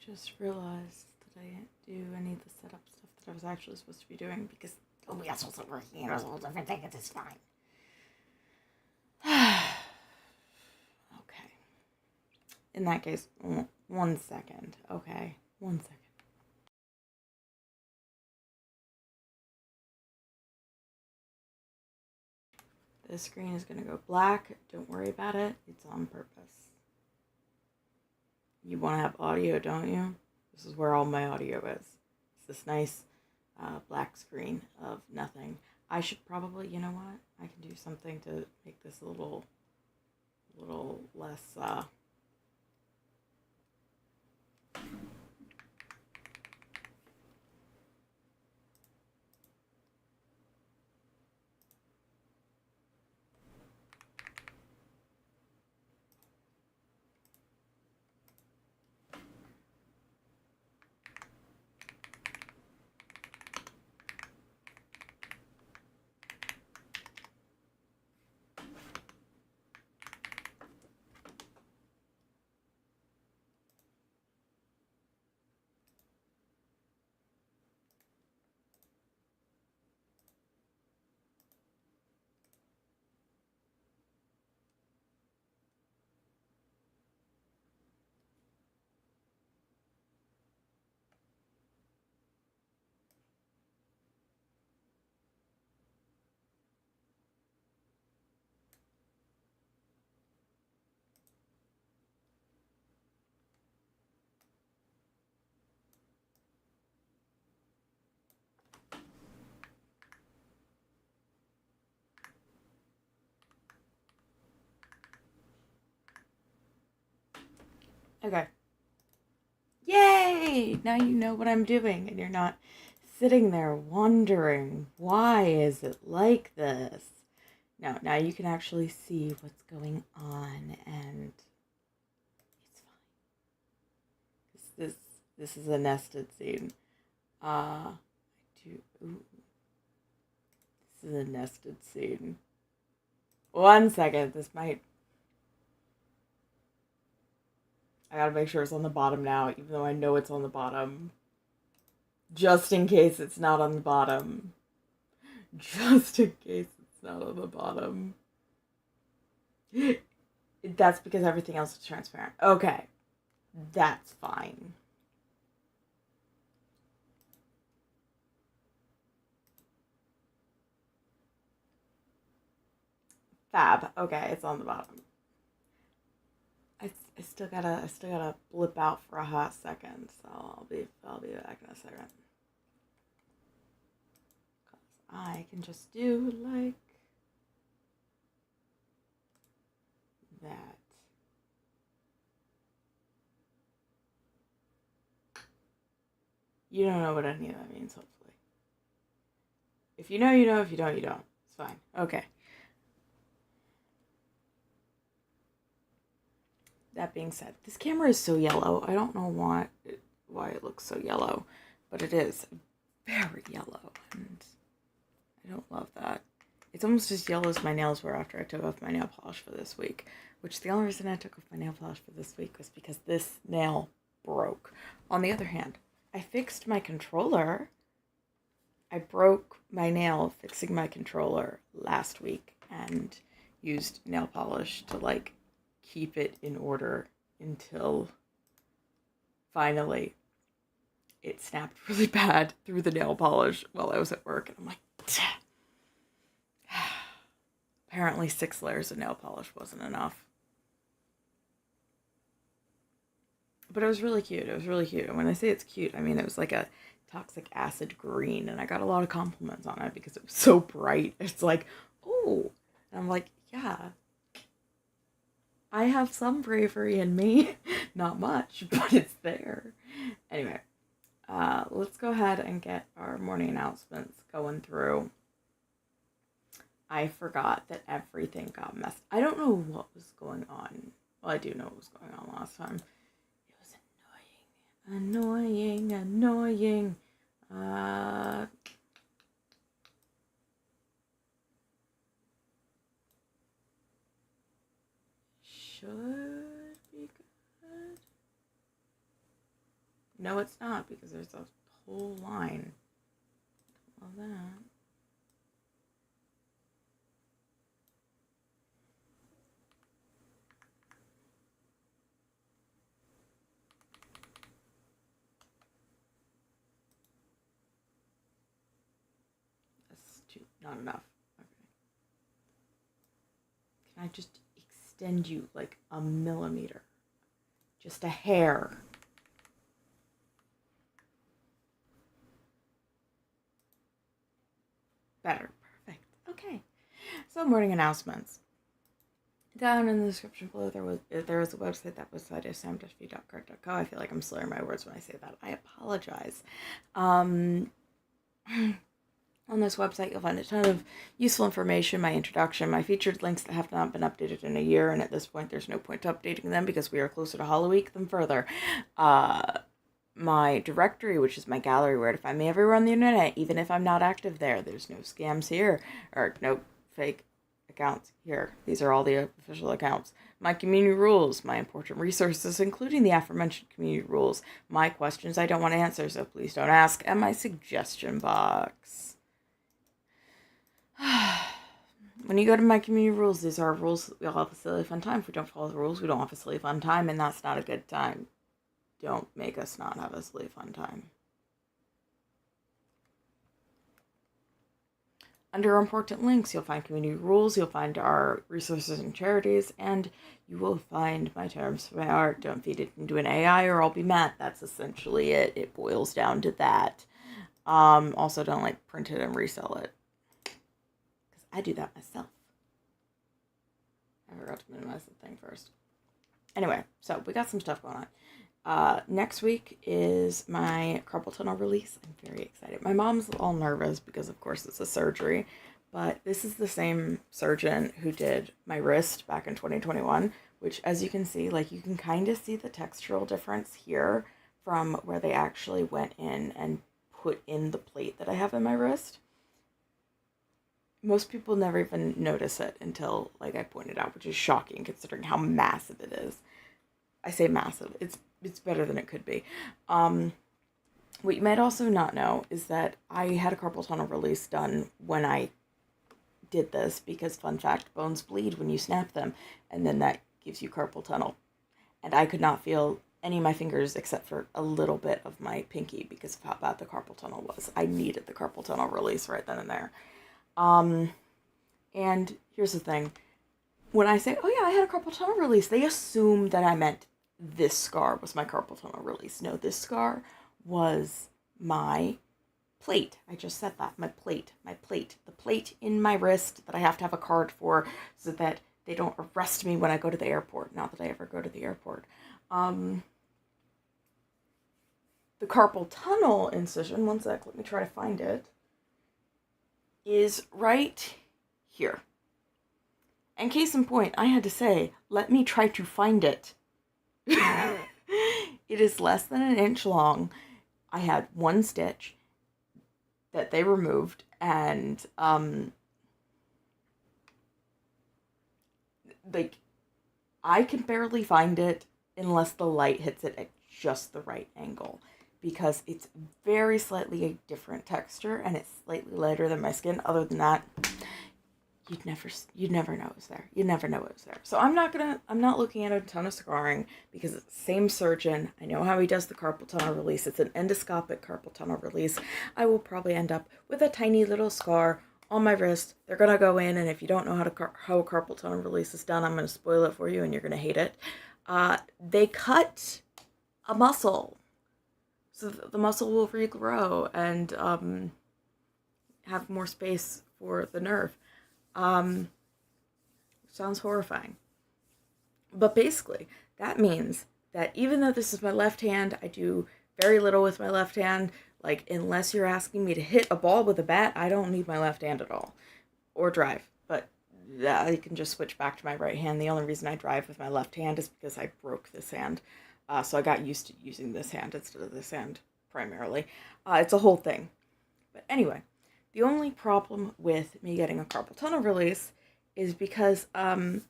just realized that I didn't do any of the setup stuff that I was actually supposed to be doing because OBS wasn't working and it was a whole different thing at this time. Okay. In that case, 1 second. Okay. 1 second. This screen is going to go black. Don't worry about it. It's on purpose. You want to have audio, don't you? This is where all my audio is. It's this nice black screen of nothing. I should probably, you know what? I can do something to make this a little less Okay. Yay! Now you know what I'm doing and you're not sitting there wondering, why is it like this? No, now you can actually see what's going on and it's fine. This is a nested scene. This is a nested scene. 1 second, this might... I gotta make sure it's on the bottom now, even though I know it's on the bottom. Just in case it's not on the bottom. Just in case it's not on the bottom. That's because everything else is transparent. Okay. That's fine. Fab. Okay, it's on the bottom. I still gotta blip out for a hot second, so I'll be back in a second. I can just do like that. You don't know what any of that means, hopefully. If you know, you know. If you don't, you don't. It's fine. Okay. That being said, this camera is so yellow. I don't know why it looks so yellow, but it is very yellow, and I don't love that. It's almost as yellow as my nails were after I took off my nail polish for this week, which the only reason I took off my nail polish for this week was because this nail broke. On the other hand, I fixed my controller. I broke my nail fixing my controller last week and used nail polish to like keep it in order until finally it snapped really bad through the nail polish while I was at work. And I'm like, apparently 6 layers of nail polish wasn't enough. But it was really cute. It was really cute. And when I say it's cute, I mean it was like a toxic acid green. And I got a lot of compliments on it because it was so bright. It's like, oh. And I'm like, yeah. I have some bravery in me. Not much, but it's there. Anyway, let's go ahead and get our morning announcements going through. I forgot that everything got messed. I don't know what was going on. Well, I do know what was going on last time. It was annoying. Should be good. no, it's not, because there's a whole line of that. Not enough. Okay. Can I just extend you like a millimeter? Just a hair. Better. Perfect. Okay. So, morning announcements. Down in the description below, there was a website that was sam-v.cart.co. I feel like I'm slurring my words when I say that. I apologize. On this website, you'll find a ton of useful information, my introduction, my featured links that have not been updated in a year, and at this point, there's no point to updating them because we are closer to Hollow Week than further. My directory, which is my gallery, where to find me everywhere on the internet, even if I'm not active there. There's no scams here, or no fake accounts here. These are all the official accounts. My community rules, my important resources, including the aforementioned community rules, my questions I don't want to answer, so please don't ask, and my suggestion box. When you go to my community rules, these are rules. We all have a silly fun time. If we don't follow the rules, we don't have a silly fun time, and that's not a good time. Don't make us not have a silly fun time. Under important links, you'll find community rules, you'll find our resources and charities, and you will find my terms for my art. Don't feed it into an AI or I'll be mad. That's essentially it. It boils down to that. Also, don't print it and resell it. I do that myself. I forgot to minimize the thing first. Anyway, so we got some stuff going on. Next week is my carpal tunnel release. I'm very excited. My mom's all nervous because, of course, it's a surgery. But this is the same surgeon who did my wrist back in 2021, which, as you can see, you can kind of see the textural difference here from where they actually went in and put in the plate that I have in my wrist. Most people never even notice it until, I pointed out, which is shocking considering how massive it is. I say massive. It's better than it could be. What you might also not know is that I had a carpal tunnel release done when I did this because, fun fact, bones bleed when you snap them, and then that gives you carpal tunnel. And I could not feel any of my fingers except for a little bit of my pinky because of how bad the carpal tunnel was. I needed the carpal tunnel release right then and there. And here's the thing. When I say, oh yeah, I had a carpal tunnel release, they assume that I meant this scar was my carpal tunnel release. No, this scar was my plate. I just said that. My plate. The plate in my wrist that I have to have a card for so that they don't arrest me when I go to the airport. Not that I ever go to the airport. The carpal tunnel incision, one sec, let me try to find it, is right here. And case in point, I had to say, let me try to find it. It is less than an inch long. I had one stitch that they removed, and I can barely find it unless the light hits it at just the right angle, because it's very slightly a different texture and it's slightly lighter than my skin. Other than that, you'd never know it was there. You'd never know it was there. So I'm not looking at a ton of scarring because it's the same surgeon. I know how he does the carpal tunnel release. It's an endoscopic carpal tunnel release. I will probably end up with a tiny little scar on my wrist. They're going to go in, and if you don't know how a carpal tunnel release is done, I'm going to spoil it for you and you're going to hate it. They cut a muscle so that the muscle will regrow and have more space for the nerve. Sounds horrifying. But basically, that means that even though this is my left hand, I do very little with my left hand. Unless you're asking me to hit a ball with a bat, I don't need my left hand at all. Or drive. But I can just switch back to my right hand. The only reason I drive with my left hand is because I broke this hand. So I got used to using this hand instead of this hand, primarily. It's a whole thing. But anyway, the only problem with me getting a carpal tunnel release is because, the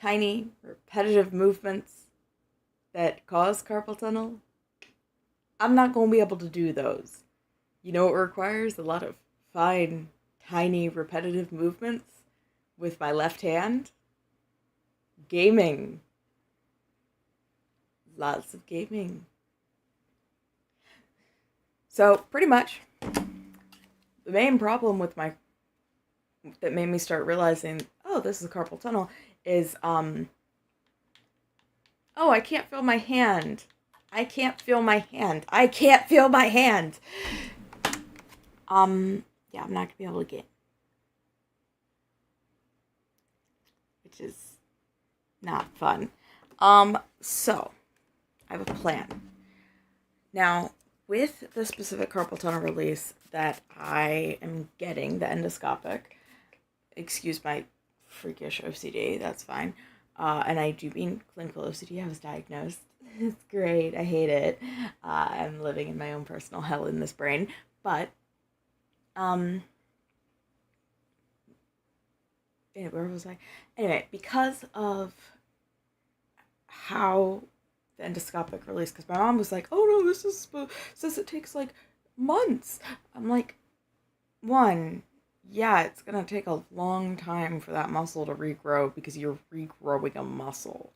tiny repetitive movements that cause carpal tunnel, I'm not going to be able to do those. You know, it requires a lot of fine, tiny, repetitive movements with my left hand. Gaming. Lots of gaming. So, pretty much, the main problem with my, that made me start realizing, oh, this is a carpal tunnel, is, oh, I can't feel my hand. I can't feel my hand. I can't feel my hand. Yeah, I'm not gonna be able to game. Which is not fun. So, I have a plan. Now, with the specific carpal tunnel release that I am getting, the endoscopic, excuse my freakish OCD, that's fine. And I do mean clinical OCD. I was diagnosed. It's great. I hate it. I'm living in my own personal hell in this brain. But, where was I? Anyway, because of how the endoscopic release, because my mom was like, oh no, says it takes like months. I'm like, one, yeah, it's gonna take a long time for that muscle to regrow because you're regrowing a muscle.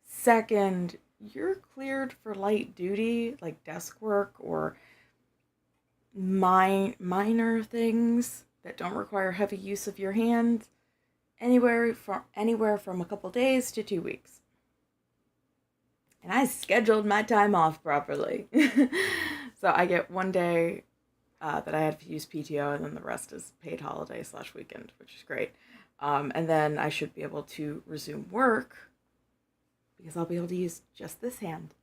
Second, you're cleared for light duty, like desk work or minor things that don't require heavy use of your hand, anywhere from a couple days to 2 weeks. And I scheduled my time off properly. So I get one day that I had to use PTO, and then the rest is paid holiday / weekend, which is great. And then I should be able to resume work because I'll be able to use just this hand.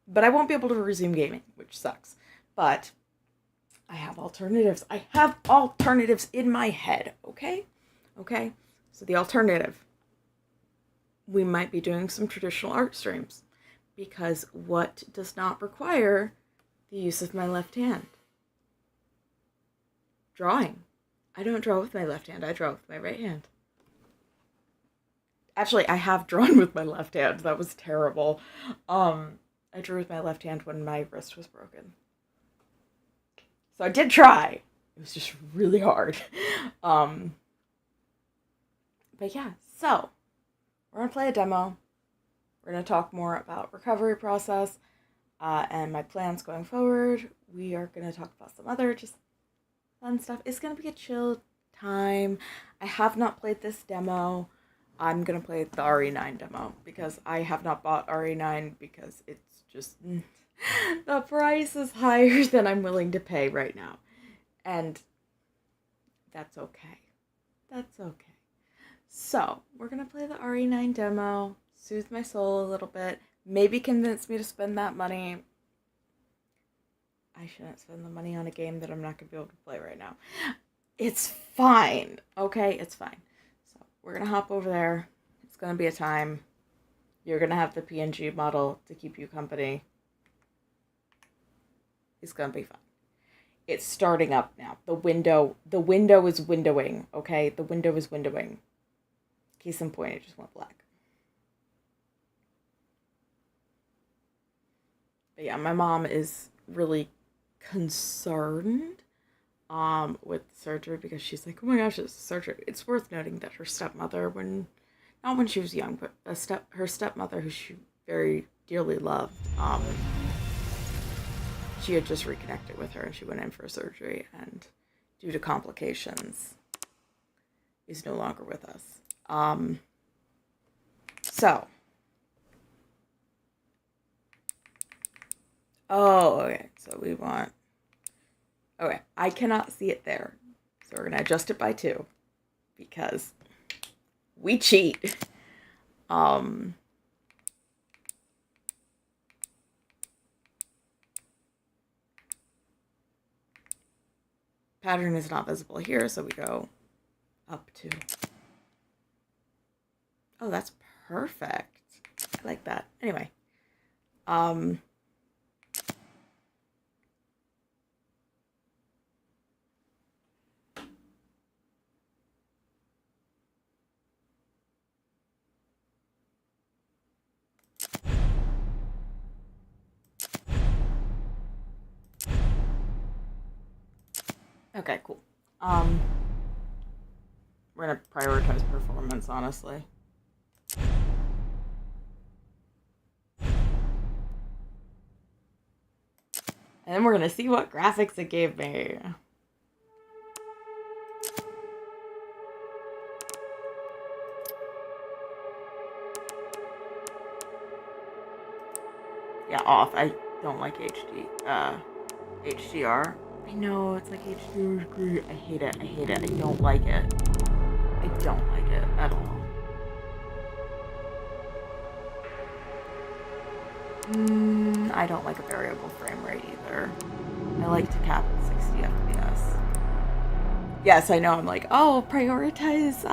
But I won't be able to resume gaming, which sucks. But I have alternatives. I have alternatives in my head, okay? Okay? So the alternative, we might be doing some traditional art streams, because what does not require the use of my left hand? Drawing. I don't draw with my left hand. I draw with my right hand. Actually, I have drawn with my left hand. That was terrible. I drew with my left hand when my wrist was broken. So I did try. It was just really hard. But yeah, so we're going to play a demo. We're going to talk more about recovery process and my plans going forward. We are going to talk about some other just fun stuff. It's going to be a chill time. I have not played this demo. I'm going to play the RE9 demo because I have not bought RE9 because it's just, the price is higher than I'm willing to pay right now. And that's okay. That's okay. So, we're going to play the RE9 demo, soothe my soul a little bit, maybe convince me to spend that money. I shouldn't spend the money on a game that I'm not going to be able to play right now. It's fine, okay? It's fine. So, we're going to hop over there. It's going to be a time. You're going to have the PNG model to keep you company. It's going to be fun. It's starting up now. The window is windowing, okay? The window is windowing. Case in point, it just went black. But yeah, my mom is really concerned with surgery because she's like, oh my gosh, it's surgery. It's worth noting that her stepmother, not when she was young, but her stepmother, who she very dearly loved, she had just reconnected with her and she went in for surgery, and due to complications is no longer with us. So. Oh, okay. So we want. Okay, I cannot see it there. So we're going to adjust it by 2 because we cheat. Pattern is not visible here, so we go up 2. Oh, that's perfect. I like that. Anyway. Okay, cool. We're gonna prioritize performance, honestly. And then we're gonna see what graphics it gave me. Yeah, off. I don't like HDR. I know, it's like HDR is great. I hate it. I hate it. I don't like it. I don't like it at all. I don't like a variable frame rate either. I like to cap at 60 FPS. Yes, I know. I'm like, oh, prioritize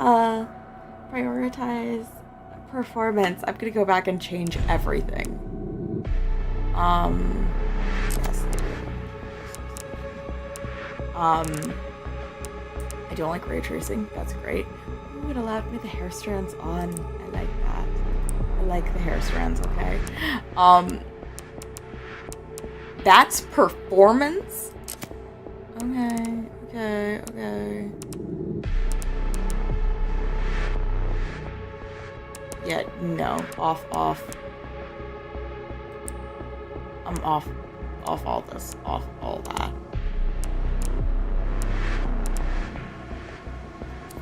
performance. I'm gonna go back and change everything. Yes. I don't like ray tracing. That's great. Ooh, it allowed me the hair strands on. I like that. I like the hair strands, okay? That's performance? Okay. Yeah, no. Off. I'm off all this. Off all that.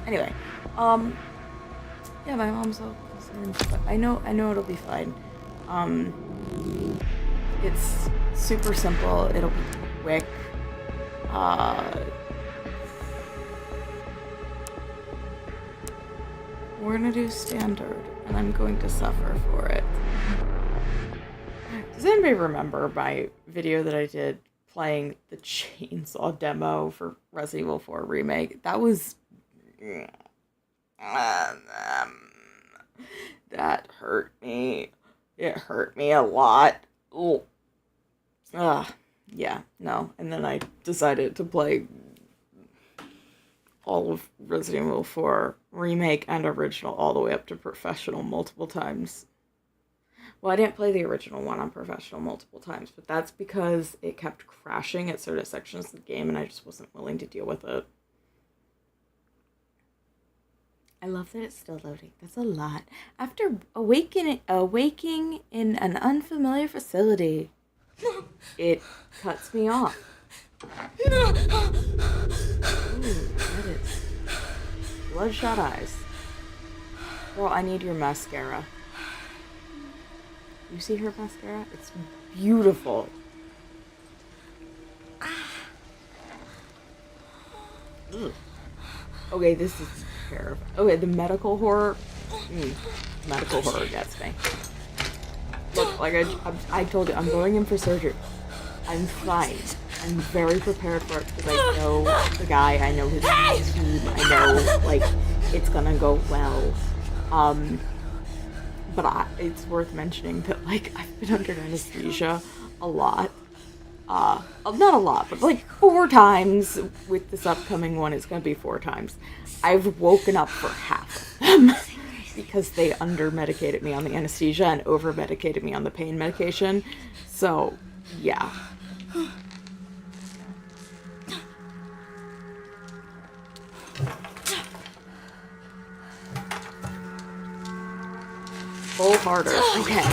Anyway, yeah, my mom's so concerned, but I know it'll be fine. It's super simple. It'll be quick. We're gonna do standard, and I'm going to suffer for it. Does anybody remember my video that I did playing the chainsaw demo for Resident Evil 4 Remake? That was... that hurt me. It hurt me a lot. Ooh. Yeah, no. And then I decided to play all of Resident Evil 4 Remake and Original all the way up to Professional multiple times. Well, I didn't play the original one on Professional multiple times, but that's because it kept crashing at certain sections of the game and I just wasn't willing to deal with it. I love that it's still loading. That's a lot. After awaking in an unfamiliar facility, it cuts me off. Ooh, that is bloodshot eyes. Girl, I need your mascara. You see her mascara? It's beautiful. Ugh. Okay, this is terrible. Okay, the medical horror. Medical horror gets me. Look, like I told you, I'm going in for surgery. I'm fine. I'm very prepared for it because I know the guy, I know his team, I know, like, it's gonna go well. But it's worth mentioning that, like, I've been under anesthesia a lot. Not a lot, but like 4 times. With this upcoming one, it's gonna be 4 times. I've woken up for half of them because they under-medicated me on the anesthesia and over-medicated me on the pain medication. So, yeah. Full harder. Okay.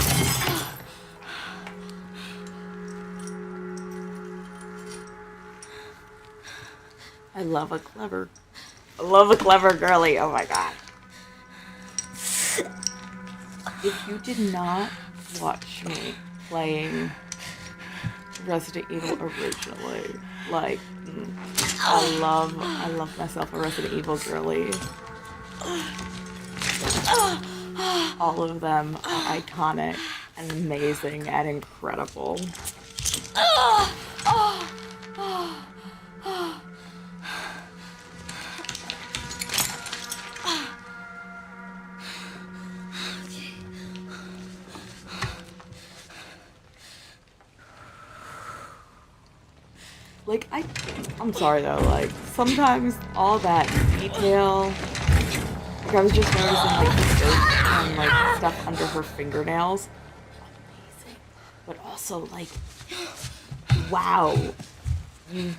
I love a clever girly. Oh my god. If you did not watch me playing Resident Evil originally, like, I love myself a Resident Evil girly. All of them are iconic and amazing and incredible. Like, I'm sorry though, like, sometimes all that detail, like, I was just noticing, like, the dirt and, like, stuff under her fingernails. Amazing. But also, like, wow, you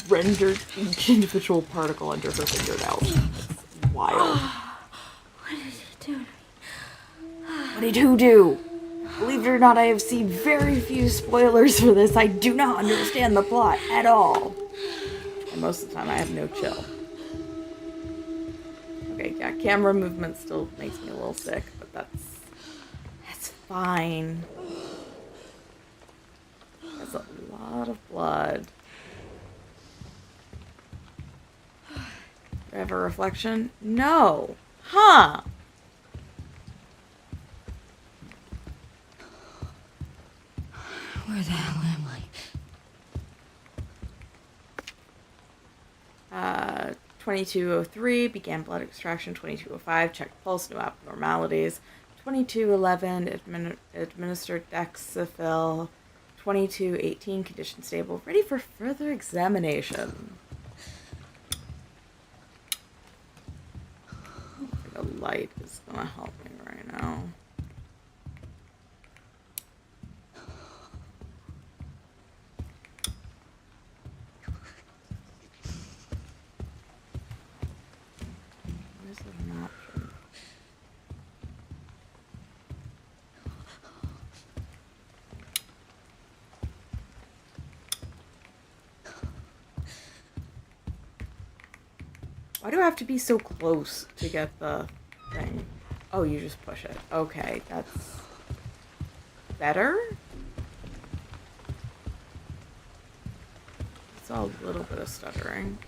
rendered each individual particle under her fingernails. It's wild. What did he do to me? What did who do? Believe it or not, I have seen very few spoilers for this. I do not understand the plot at all. And most of the time I have no chill. Okay, yeah, camera movement still makes me a little sick, but that's fine. That's a lot of blood. Do I have a reflection? No. Huh. Where the hell am I? 2203, began blood extraction. 2205, checked pulse, no abnormalities. 2211, administered Dexafil. 2218, condition stable, ready for further examination. The light is gonna help me right now. What is an option? Why do I have to be so close to get the thing? Oh, you just push it. Okay, that's better? It's a little bit of stuttering.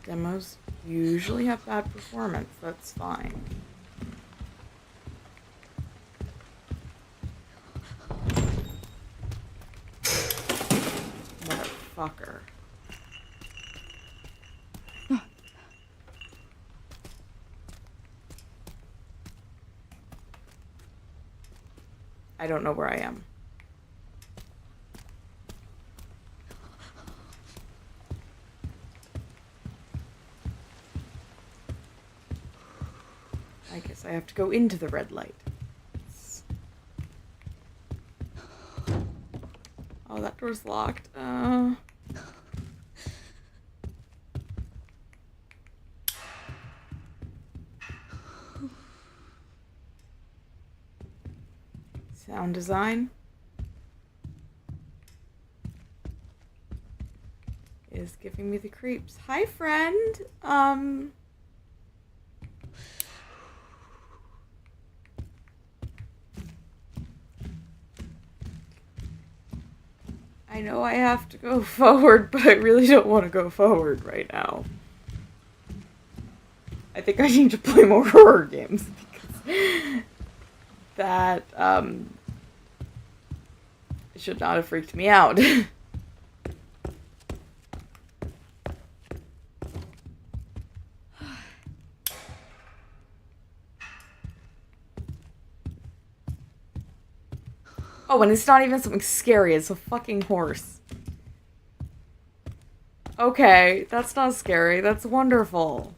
Demos usually have bad performance. That's fine. Motherfucker. I don't know where I am. I guess I have to go into the red light. Oh, that door's locked. Sound design is giving me the creeps. Hi, friend. I know I have to go forward, but I really don't want to go forward right now. I think I need to play more horror games because that should not have freaked me out. Oh, and it's not even something scary, it's a fucking horse. Okay, that's not scary, that's wonderful.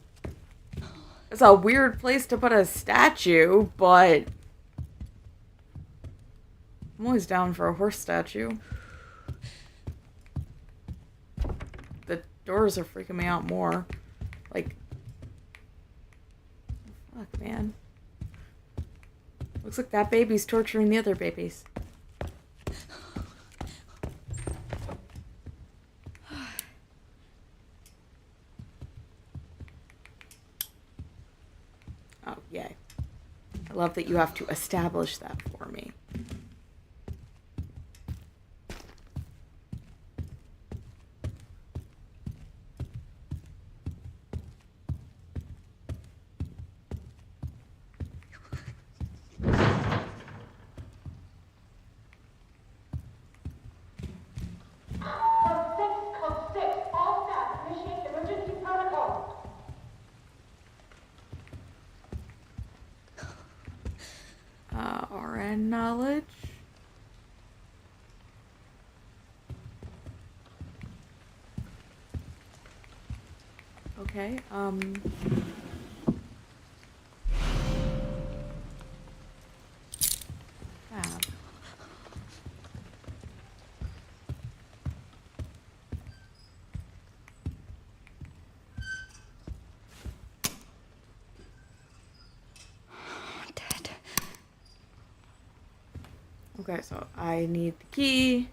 It's a weird place to put a statue, but I'm always down for a horse statue. The doors are freaking me out more. Like, fuck, man. Looks like that baby's torturing the other babies. Oh, yay. I love that you have to establish that for me. RN knowledge. Okay, Okay, so I need the key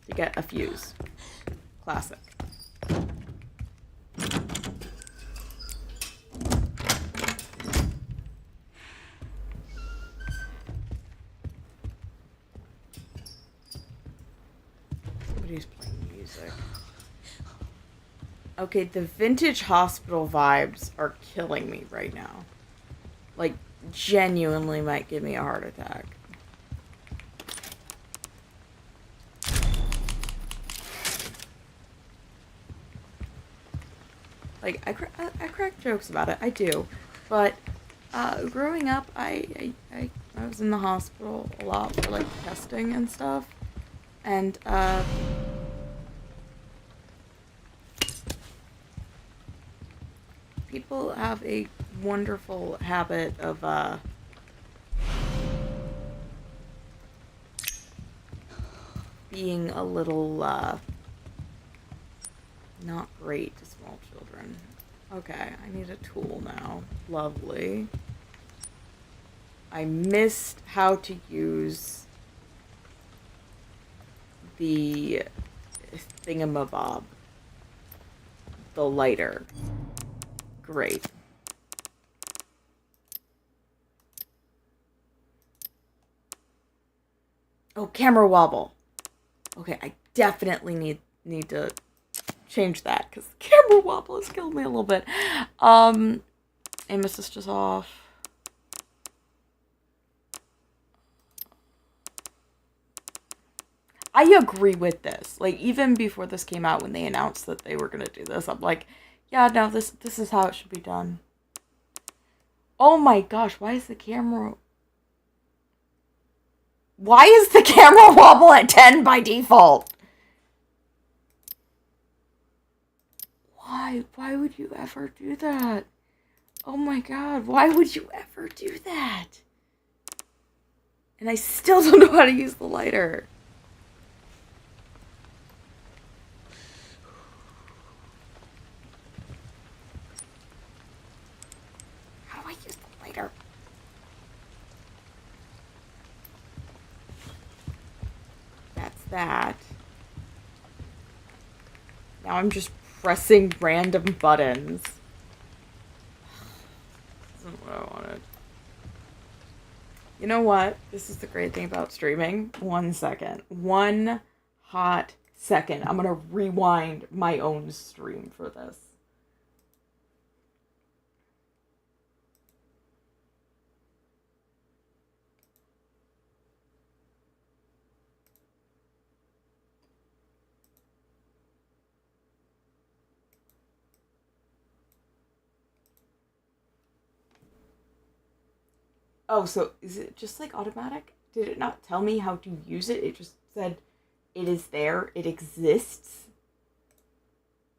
to get a fuse. Classic. Somebody's playing music. Okay, the vintage hospital vibes are killing me right now. Like, genuinely might give me a heart attack. Like, I crack jokes about it, I do. But, growing up, I was in the hospital a lot for, like, testing and stuff. And, people have a wonderful habit of, being a little, not great to small children. Okay, I need a tool now. Lovely. I missed how to use the thingamabob. The lighter. Great. Oh, camera wobble. Okay, I definitely need to change that because camera wobble has killed me a little bit. Aim assist is off. I agree with this. Like, even before this came out, when they announced that they were gonna do this, I'm like, yeah, no, this is how it should be done. Oh my gosh, why is the camera wobble at 10 by default? Why would you ever do that? Oh my god, why would you ever do that? And I still don't know how to use the lighter. How do I use the lighter? That's that. Now I'm just pressing random buttons. This isn't what I wanted. You know what? This is the great thing about streaming. 1 second. 1 hot second. I'm gonna rewind my own stream for this. Oh, so is it just like automatic? Did it not tell me how to use it? It just said it is there, it exists.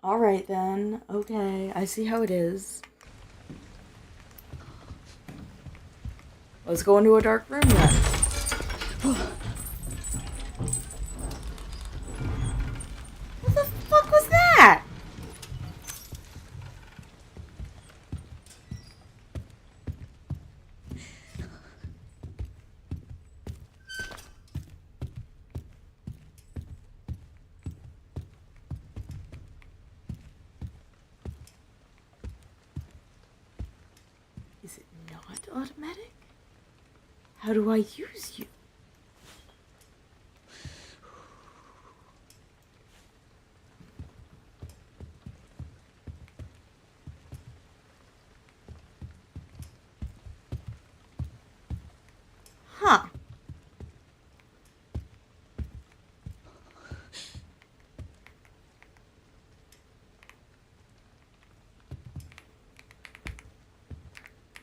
Alright then. Okay, I see how it is. Let's go into a dark room then. What the fuck was that? Is it not automatic? How do I use you? Huh.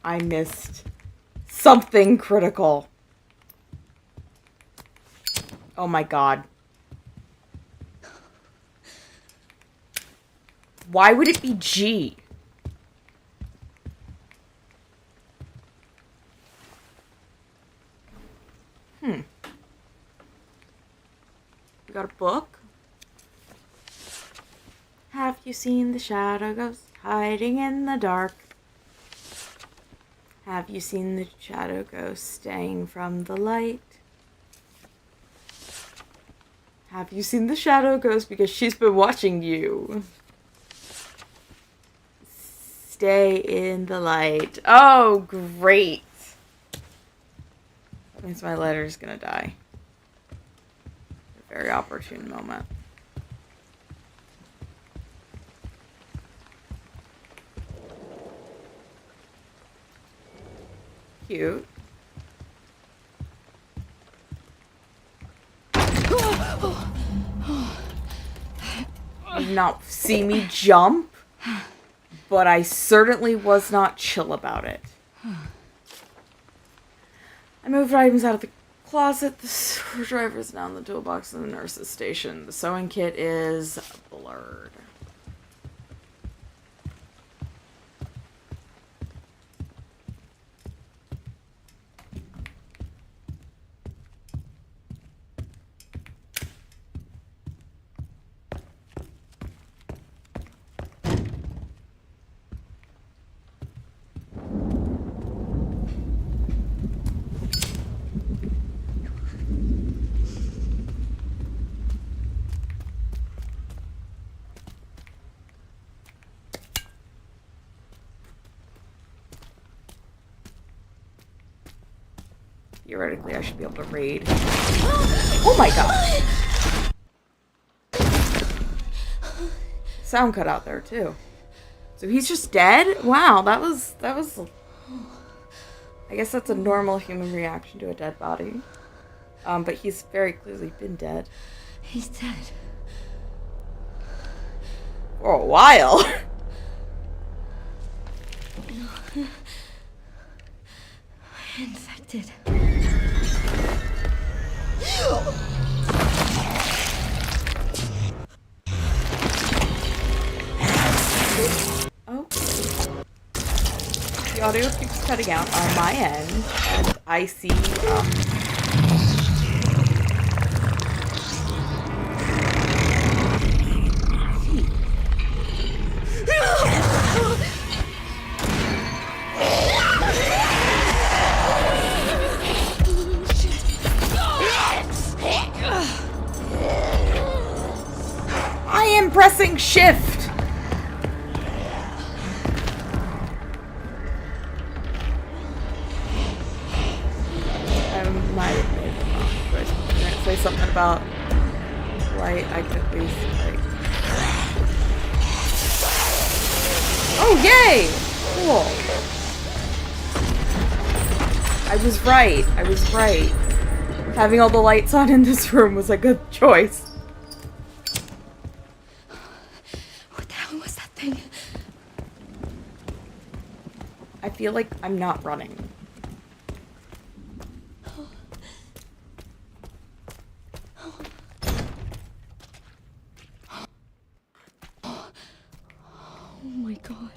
I missed something critical. Oh my god. Why would it be G? We got a book. Have you seen the shadow ghost hiding in the dark? Have you seen the shadow ghost staying from the light? Have you seen the shadow ghost? Because she's been watching you. Stay in the light. Oh, great. That means my letter's gonna die. A very opportune moment. Cute. You did not see me jump, but I certainly was not chill about it. I moved items out of the closet. The screwdriver is now in the toolbox in the nurse's station. The sewing kit is blurred. Theoretically, I should be able to raid. Oh my god! Sound cut out there, too. So he's just dead? Wow, that was... I guess that's a normal human reaction to a dead body. But he's very clearly been dead. He's dead. For a while. Infected. Oh. The audio keeps cutting out on my end, and I see, I am pressing shift! Say something about light. I could at least like. Oh yay! Cool. I was right. I was right. Having all the lights on in this room was a good choice. What the hell was that thing? I feel like I'm not running. Oh my god.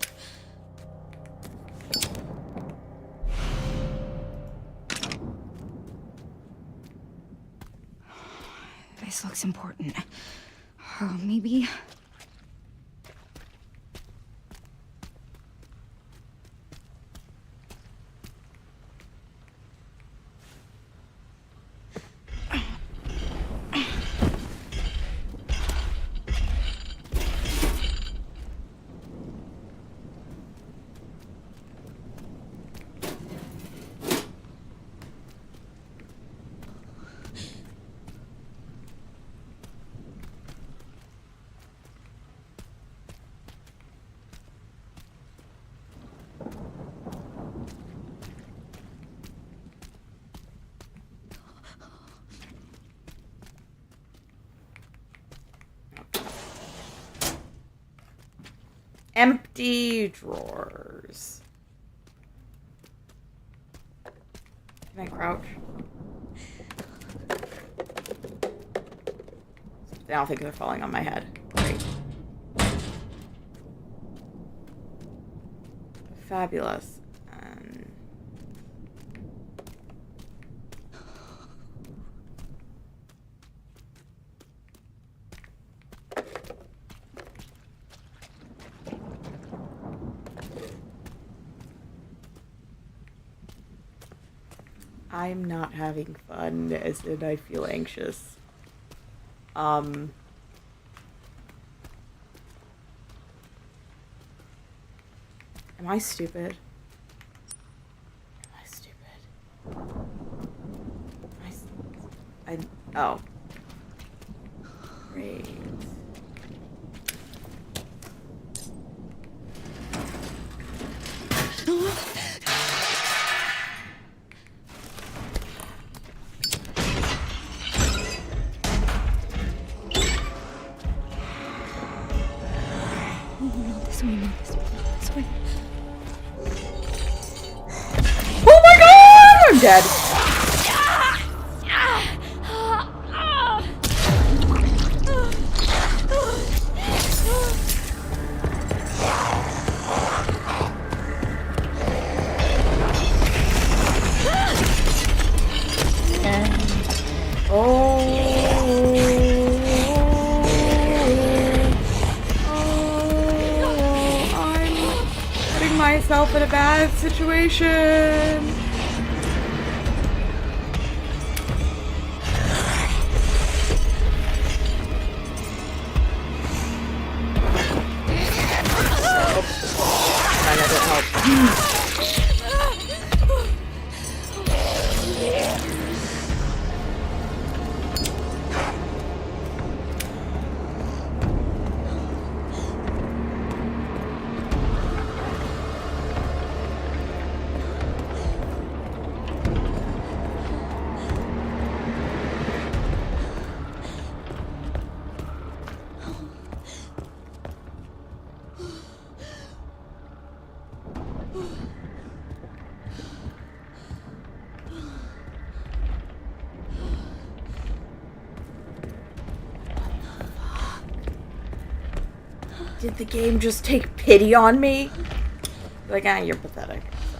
This looks important. Maybe... Empty drawers. Can I crouch? I don't think they're falling on my head. Great. Fabulous. I'm not having fun, as in I feel anxious. Am I stupid? Am I stupid? Oh. Great. Not this way, not this way, not this way. Oh my god! I'm dead. I'm putting myself in a bad situation. That didn't help. Did the game just take pity on me? Like, you're pathetic. So.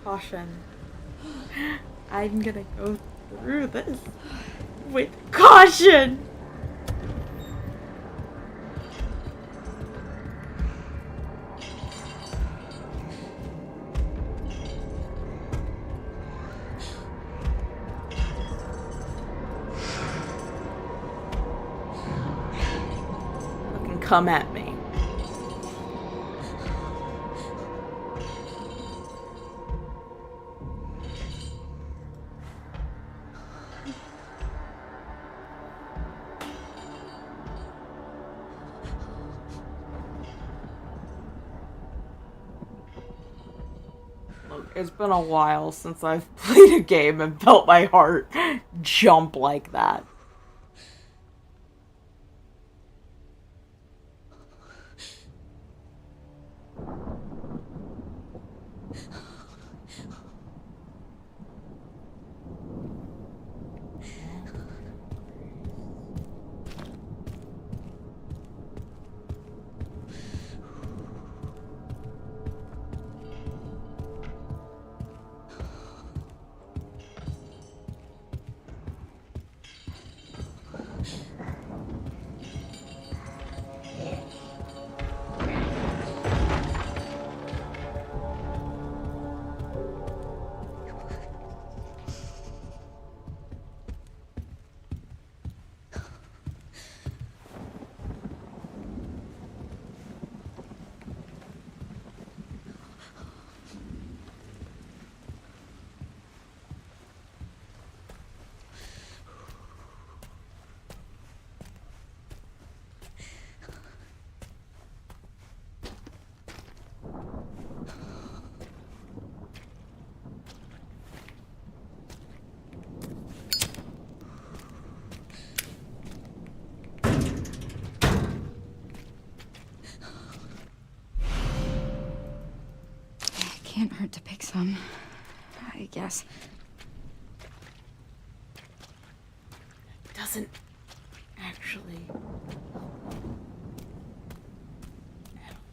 Caution. I'm gonna go through this with caution. Fucking come at me. It's been a while since I've played a game and felt my heart jump like that. Can't hurt to pick some, I guess. It doesn't actually help at all.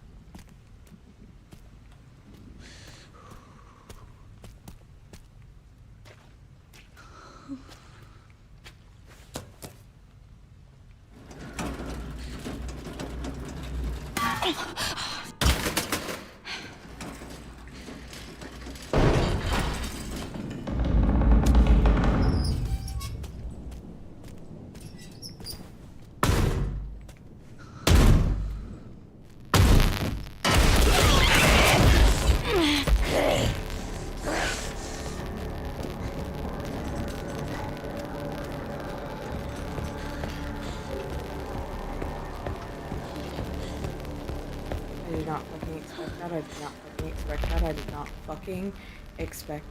I did not fucking expect that. I did not fucking expect that. I did not fucking expect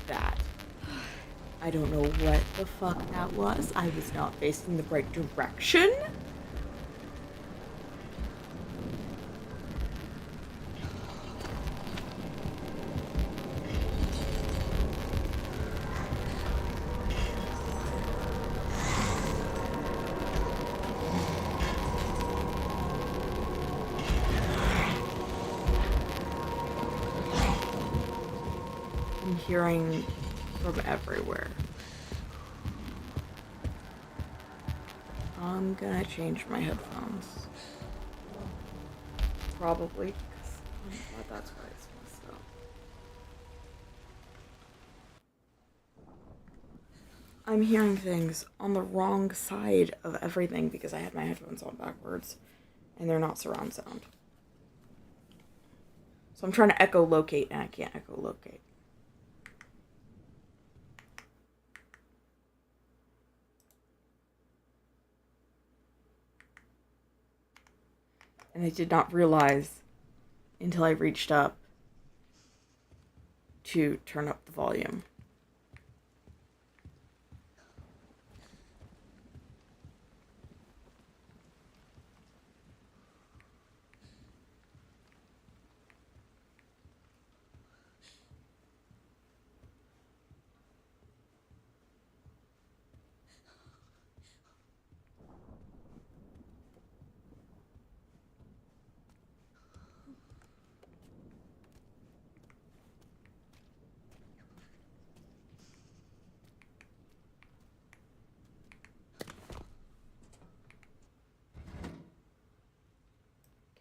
that. I don't know what the fuck that was. I was not facing the right direction. I'm hearing from everywhere. I'm gonna change my headphones. Probably, because that's why it's messed up. I'm hearing things on the wrong side of everything because I had my headphones on backwards and they're not surround sound. So I'm trying to echolocate and I can't echolocate. And I did not realize until I reached up to turn up the volume.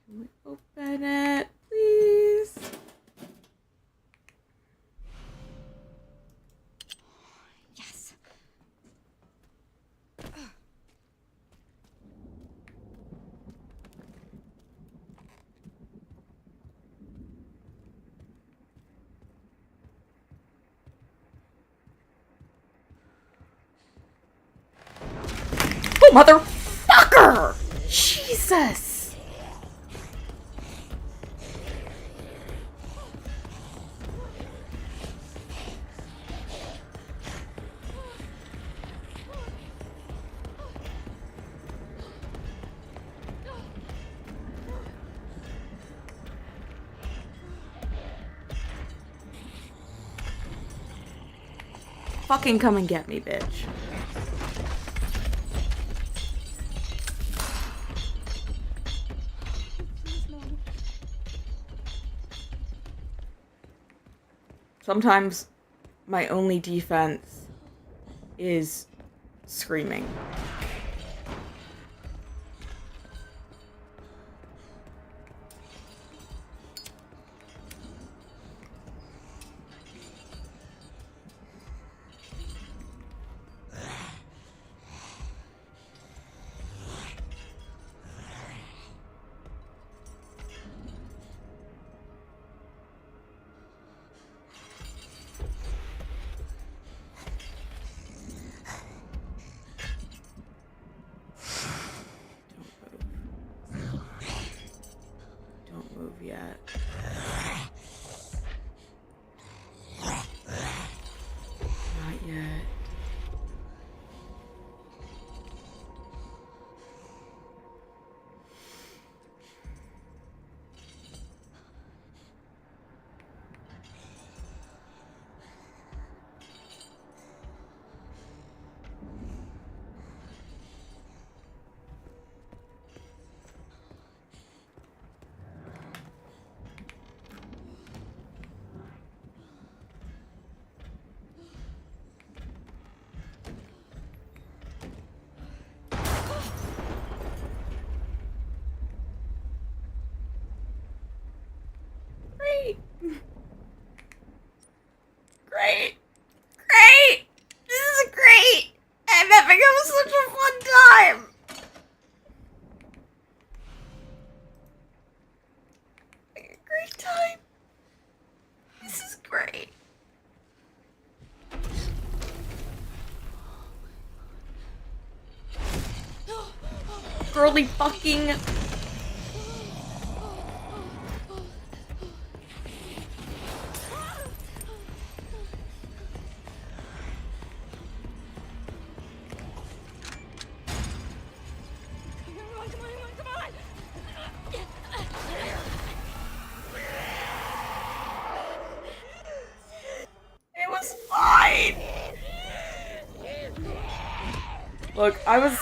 Can we open it, please? Yes. Oh, motherfucker! Jesus! Fucking come and get me, bitch. Sometimes my only defense is screaming. Don't move yet. Not yet. literally fucking... It was fine! Look, I was...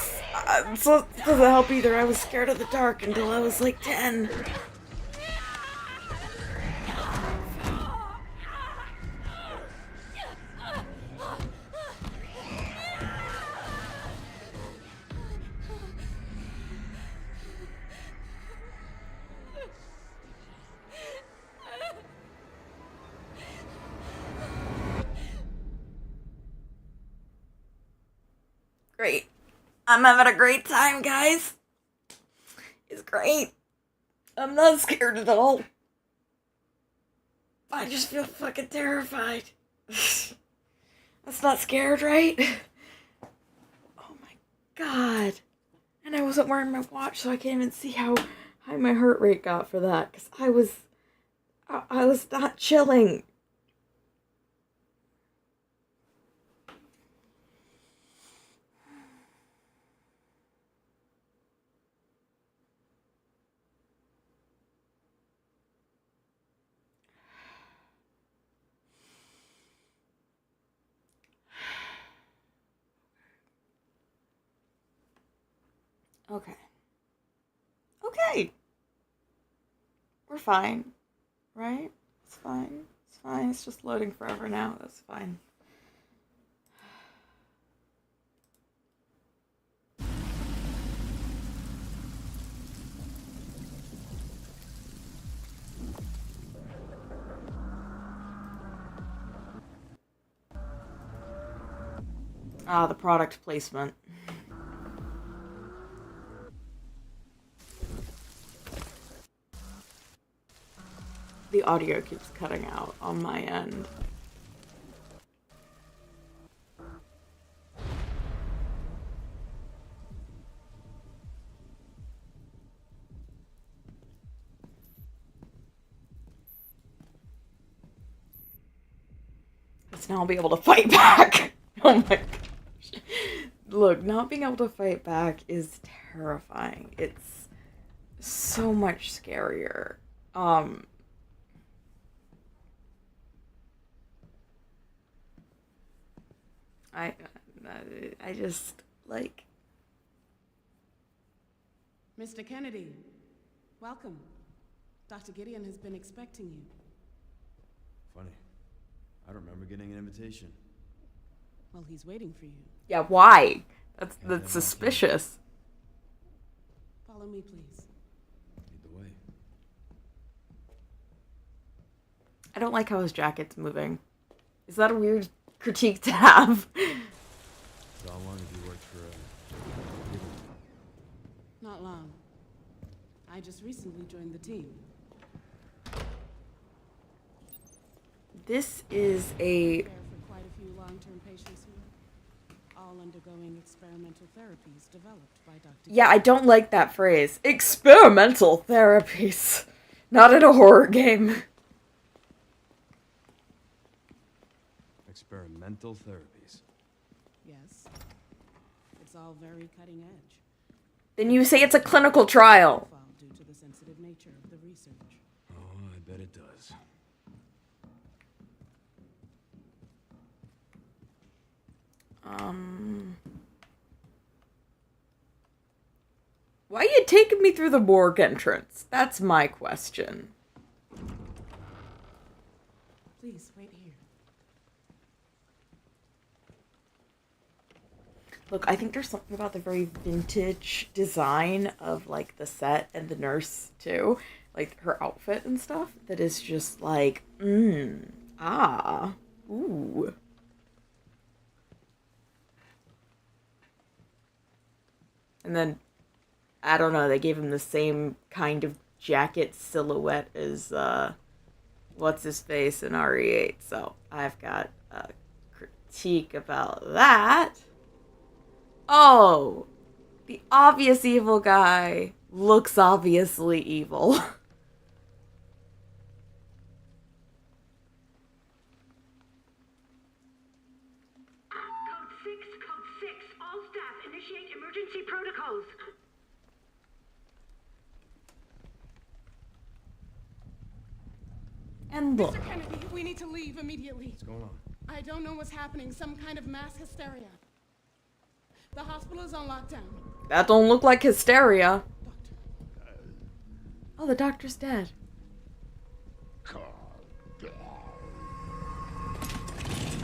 so it doesn't help either. I was scared of the dark until I was like 10. Great. I'm having a great time, guys. It's great. I'm not scared at all. I just feel fucking terrified. That's not scared, right? Oh my god. And I wasn't wearing my watch, so I can't even see how high my heart rate got for that. Because I was not chilling. Okay. Okay. We're fine. Right? It's fine. It's fine. It's just loading forever now. That's fine. Ah, the product placement. The audio keeps cutting out on my end. Let's now be able to fight back. Oh my gosh. Look, not being able to fight back is terrifying. It's so much scarier. I just, like... Mr. Kennedy, welcome. Dr. Gideon has been expecting you. Funny. I don't remember getting an invitation. Well, he's waiting for you. Yeah, why? That's suspicious. Follow me, please. Lead the way. I don't like how his jacket's moving. Is that a weird critique to have? So how long have you worked for, Not long. I just recently joined the team. This is a... Care for quite a few long-term patients here, all undergoing experimental therapies developed by Dr. Yeah, I don't like that phrase. Experimental therapies. Not in a horror game. experimental therapies? Yes. It's all very cutting edge. Then you say it's a clinical trial. Due to the sensitive nature of the research. Oh, I bet it does. Why are you taking me through the morgue entrance? That's my question. Please, wait here. Look, I think there's something about the very vintage design of, like, the set and the nurse, too. Like, her outfit and stuff that is just like, ooh. And then, I don't know, they gave him the same kind of jacket silhouette as, what's-his-face in RE8. So, I've got a critique about that. Oh! The obvious evil guy looks obviously evil. Code 6, all staff, initiate emergency protocols. And look. Mr. Kennedy, we need to leave immediately. What's going on? I don't know what's happening. Some kind of mass hysteria. The hospital is on lockdown. That don't look like hysteria. Doctor. Oh, the doctor's dead.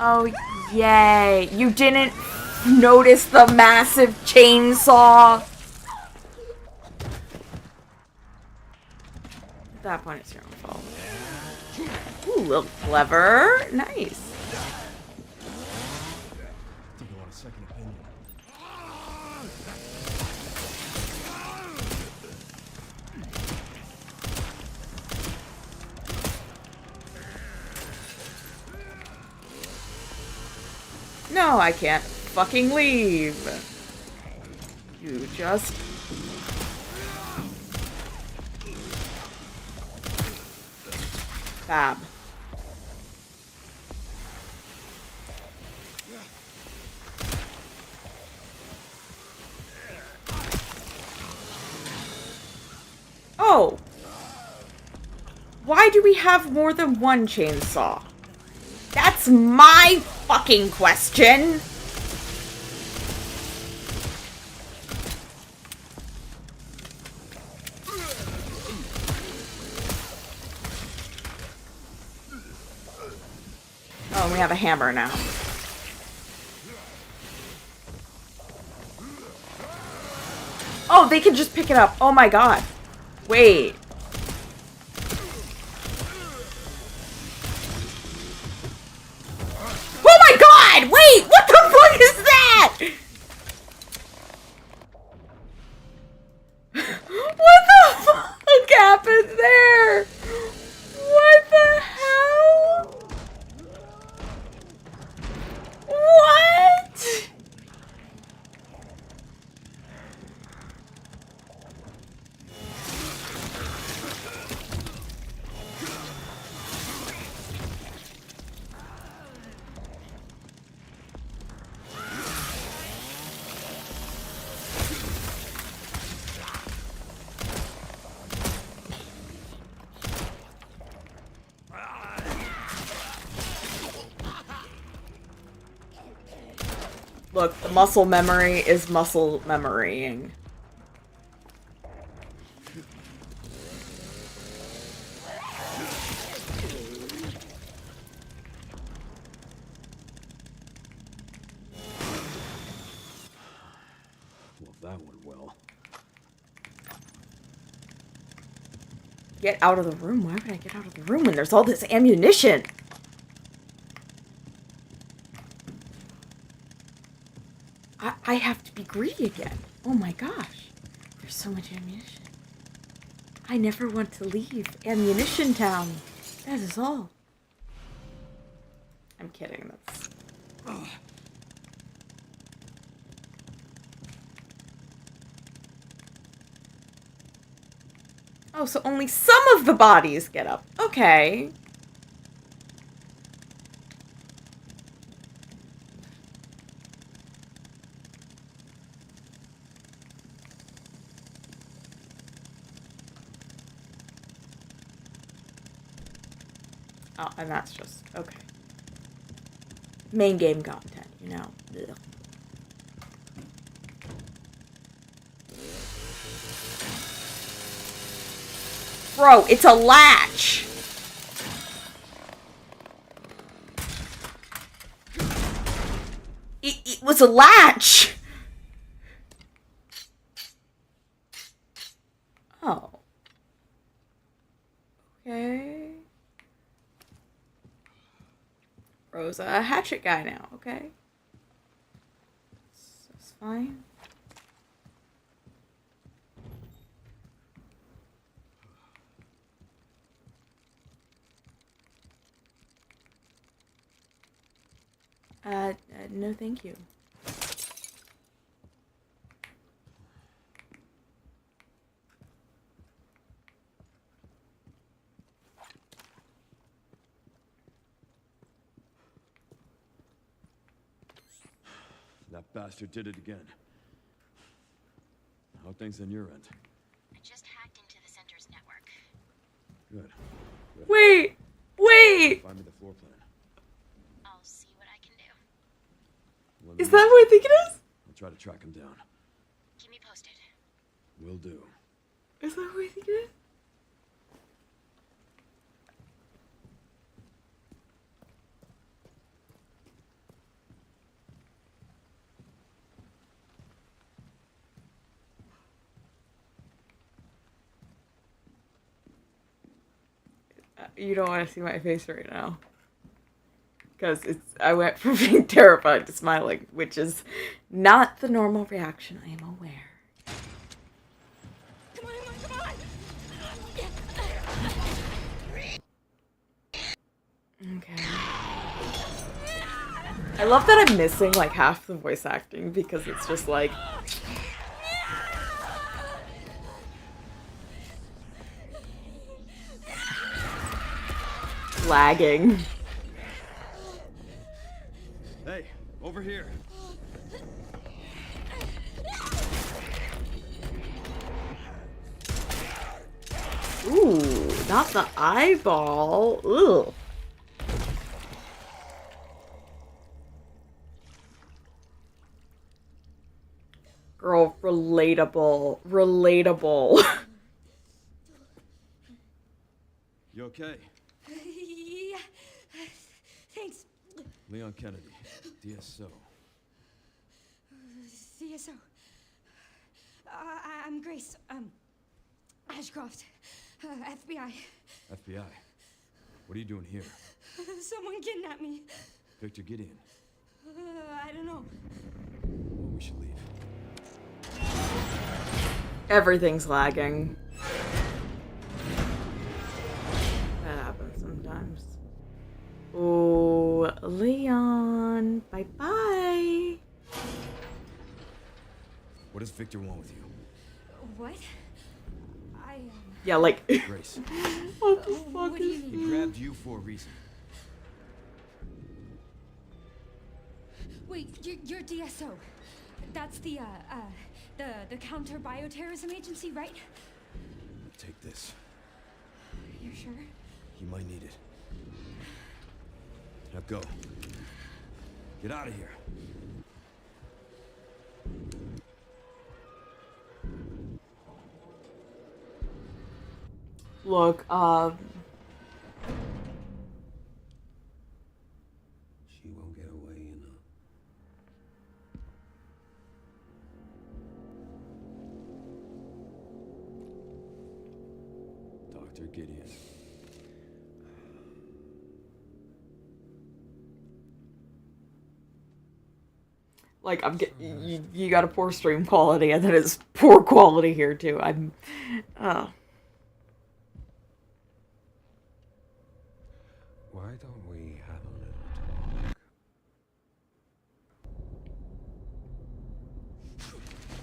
Oh, yay. You didn't notice the massive chainsaw? At that point, it's your own fault. Ooh, a little clever. Nice. I think I want a second opinion. No, I can't fucking leave. You just... Fab. Oh! Why do we have more than one chainsaw? That's my fucking question! Oh, and we have a hammer now. Oh, they can just pick it up. Oh my god. Wait. Oh my god! Wait! What the fuck is that? What the fuck happened there? What the hell? What? Look, the muscle memory is muscle memorying. Well, that went well. Get out of the room? Why would I get out of the room when there's all this ammunition? I have to be greedy again. Oh my gosh. There's so much ammunition. I never want to leave Ammunition Town. That is all. I'm kidding. That's... Oh, so only some of the bodies get up. Okay. Oh, and that's just... Okay. Main game content, you know. Ugh. Bro, it's a latch! It was a latch! Oh. Okay. Bro's a hatchet guy now, okay. That's fine. No thank you. That bastard did it again. How are things on your end? I just hacked into the center's network. Good. Wait! Wait! Find me the floor plan. I'll see what I can do. Let me Is know. that what I think it is? I'll try to track him down. Keep me posted. Will do. Is that what I think it is? You don't want to see my face right now. Because I went from being terrified to smiling, which is not the normal reaction, I am aware. Come on, come on! Okay. I love that I'm missing like half the voice acting because it's just like lagging. Hey, over here. Ooh, not the eyeball. Ugh. Girl, relatable. Relatable. You okay? Yeah. Thanks. Leon Kennedy, DSO. CSO. I'm Grace. Ashcroft. FBI. FBI. What are you doing here? Someone kidnapped me. Victor Gideon. I don't know. Well, we should leave. Everything's lagging. That happens sometimes. Oh, Leon. Bye-bye. What does Victor want with you? What? Yeah, like... Grace, What the fuck What do you is mean? he grabbed you for a reason. Wait, you're DSO. That's the counter bioterrorism agency, right? Take this. You're sure? You might need it. Now go. Get out of here. Look, She won't get away, you know. Dr. Gideon. like, you got a poor stream quality, and then it's poor quality here, too. Why don't we have a little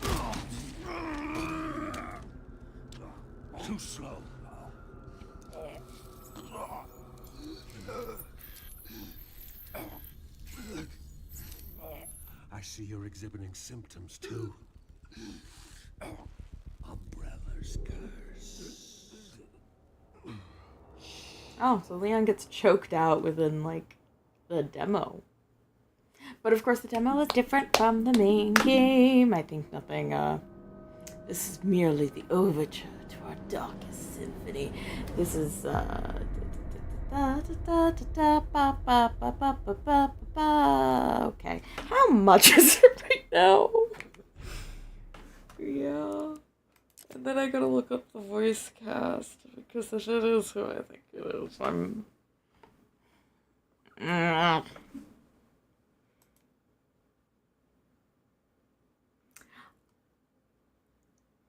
talk? Too slow. I see you're exhibiting symptoms too. Umbrella's curse. Oh, so Leon gets choked out within, like, the demo. But, of course, the demo is different from the main game. I think nothing, this is merely the overture to our darkest symphony. This is, okay. How much is it right now? Yeah. And then I gotta look up the voice cast, because if it is who I think it is, I'm...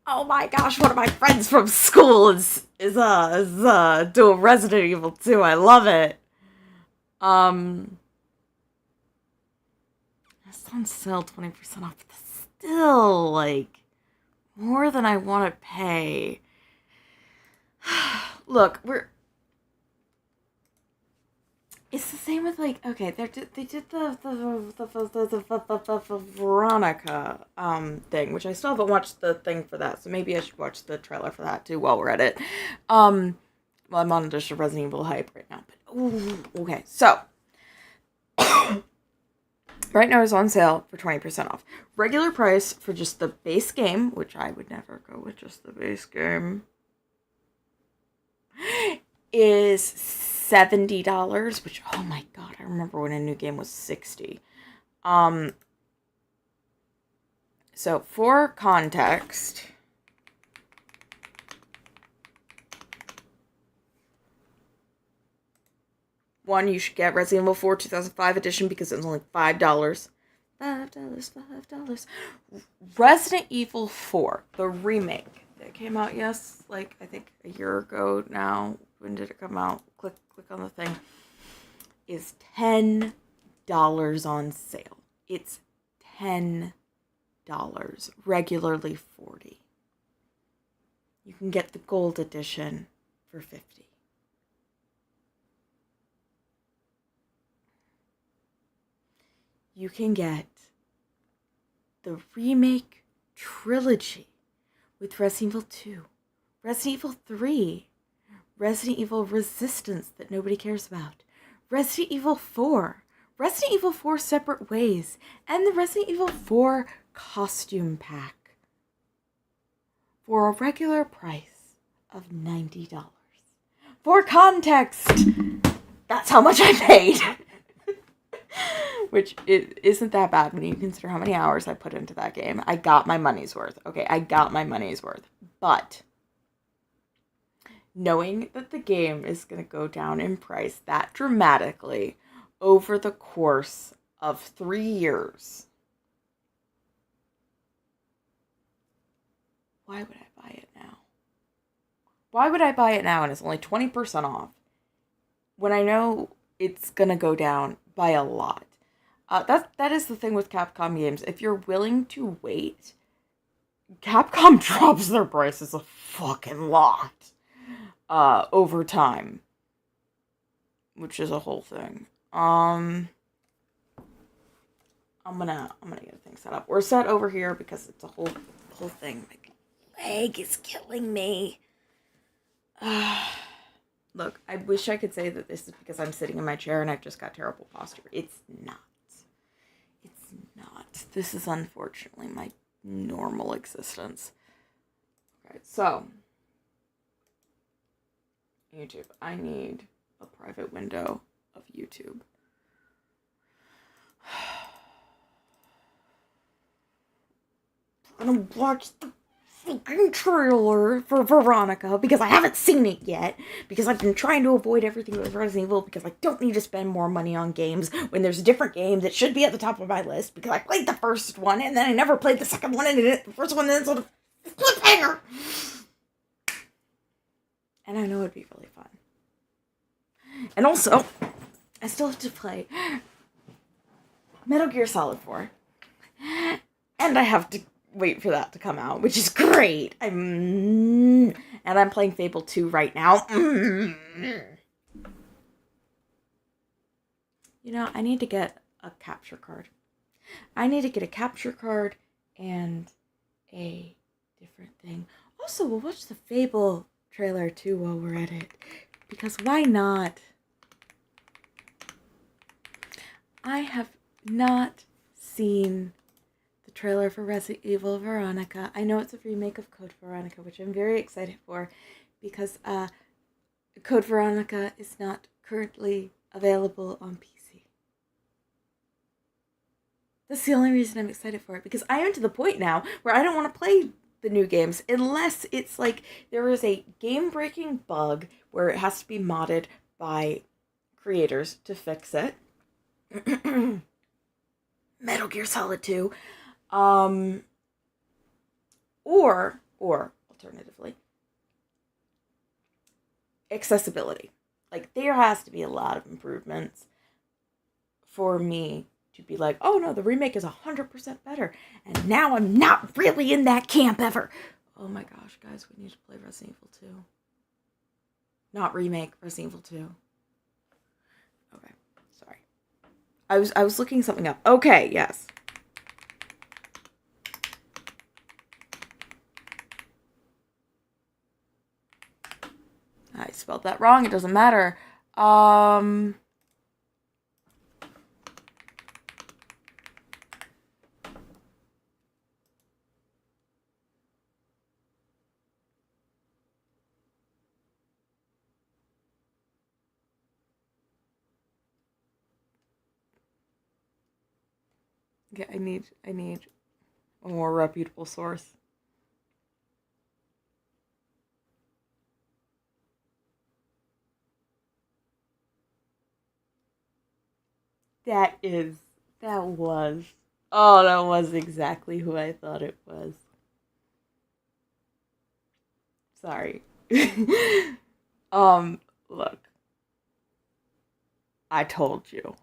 Oh my gosh, one of my friends from school is doing Resident Evil 2. I love it. It's on sale 20% off, but that's still, like, more than I want to pay. Look, is this same with like, okay, they did the Veronica thing, which I still haven't watched the thing for that, so maybe I should watch the trailer for that too while we're at it. Well, I'm on just a Resident Evil hype right now, but ooh, okay, so right now it's on sale for 20% off. Regular price for just the base game, which I would never go with just the base game, is $70, which, oh my god, I remember when a new game was $60. So for context, one, you should get Resident Evil 4 2005 edition because it's only $5. $5. Resident Evil 4, the remake that came out, I think a year ago now. When did it come out? Click on the thing. Is $10 on sale. It's $10. Regularly $40. You can get the gold edition for $50. You can get the remake trilogy with Resident Evil 2, Resident Evil 3, Resident Evil Resistance that nobody cares about, Resident Evil 4, Resident Evil 4 Separate Ways, and the Resident Evil 4 costume pack for a regular price of $90. For context, that's how much I paid. Which isn't that bad when you consider how many hours I put into that game. I got my money's worth. Okay, I got my money's worth. But knowing that the game is going to go down in price that dramatically over the course of 3 years, why would I buy it now? Why would I buy it now and it's only 20% off when I know it's going to go down by a lot? That is the thing with Capcom games. If you're willing to wait, Capcom drops their prices a fucking lot over time, which is a whole thing. I'm gonna get things set up. We're set over here because it's a whole thing. My leg is killing me. Look, I wish I could say that this is because I'm sitting in my chair and I've just got terrible posture. It's not. It's not. This is unfortunately my normal existence. Okay, so YouTube. I need a private window of YouTube. I'm gonna watch the fucking trailer for Veronica because I haven't seen it yet, because I've been trying to avoid everything with Resident Evil because I don't need to spend more money on games when there's a different game that should be at the top of my list because I played the first one and then I never played the second one and the first one ends on a cliffhanger. And I know it'd be really fun. And also, I still have to play Metal Gear Solid 4. And I have to wait for that to come out, which is great. And I'm playing Fable 2 right now. You know, I need to get a capture card. I need to get a capture card and a different thing. Also, we'll watch the Fable trailer too while we're at it. Because why not? I have not seen trailer for Resident Evil Veronica. I know it's a remake of Code Veronica, which I'm very excited for because Code Veronica is not currently available on PC. That's the only reason I'm excited for it, because I am to the point now where I don't want to play the new games unless it's like there is a game-breaking bug where it has to be modded by creators to fix it. Metal Gear Solid 2. Or alternatively, accessibility. Like, there has to be a lot of improvements for me to be like, oh no, the remake is 100% better. And now I'm not really in that camp ever. Oh my gosh, guys, we need to play Resident Evil 2. Not remake, Resident Evil 2. Okay, I was looking something up. Okay, yes. I spelled that wrong. It doesn't matter. Yeah, I need a more reputable source. That was exactly who I thought it was. Sorry. Look. I told you.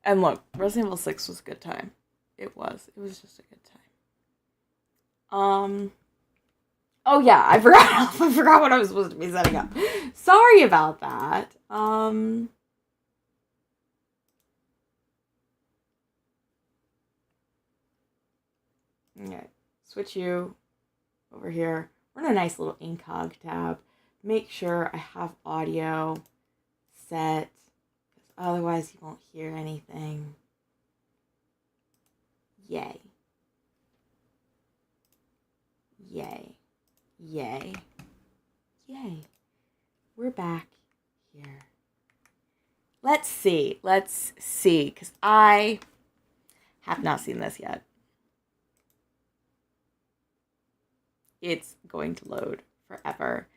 And look, Resident Evil 6 was a good time. It was just a good time. Oh yeah, I forgot what I was supposed to be setting up. Sorry about that. Okay, switch you over here. We're in a nice little incog tab. Make sure I have audio set, because otherwise you won't hear anything. Yay. Yay. Yay. Yay. We're back here. Let's see, because I have not seen this yet. It's going to load forever.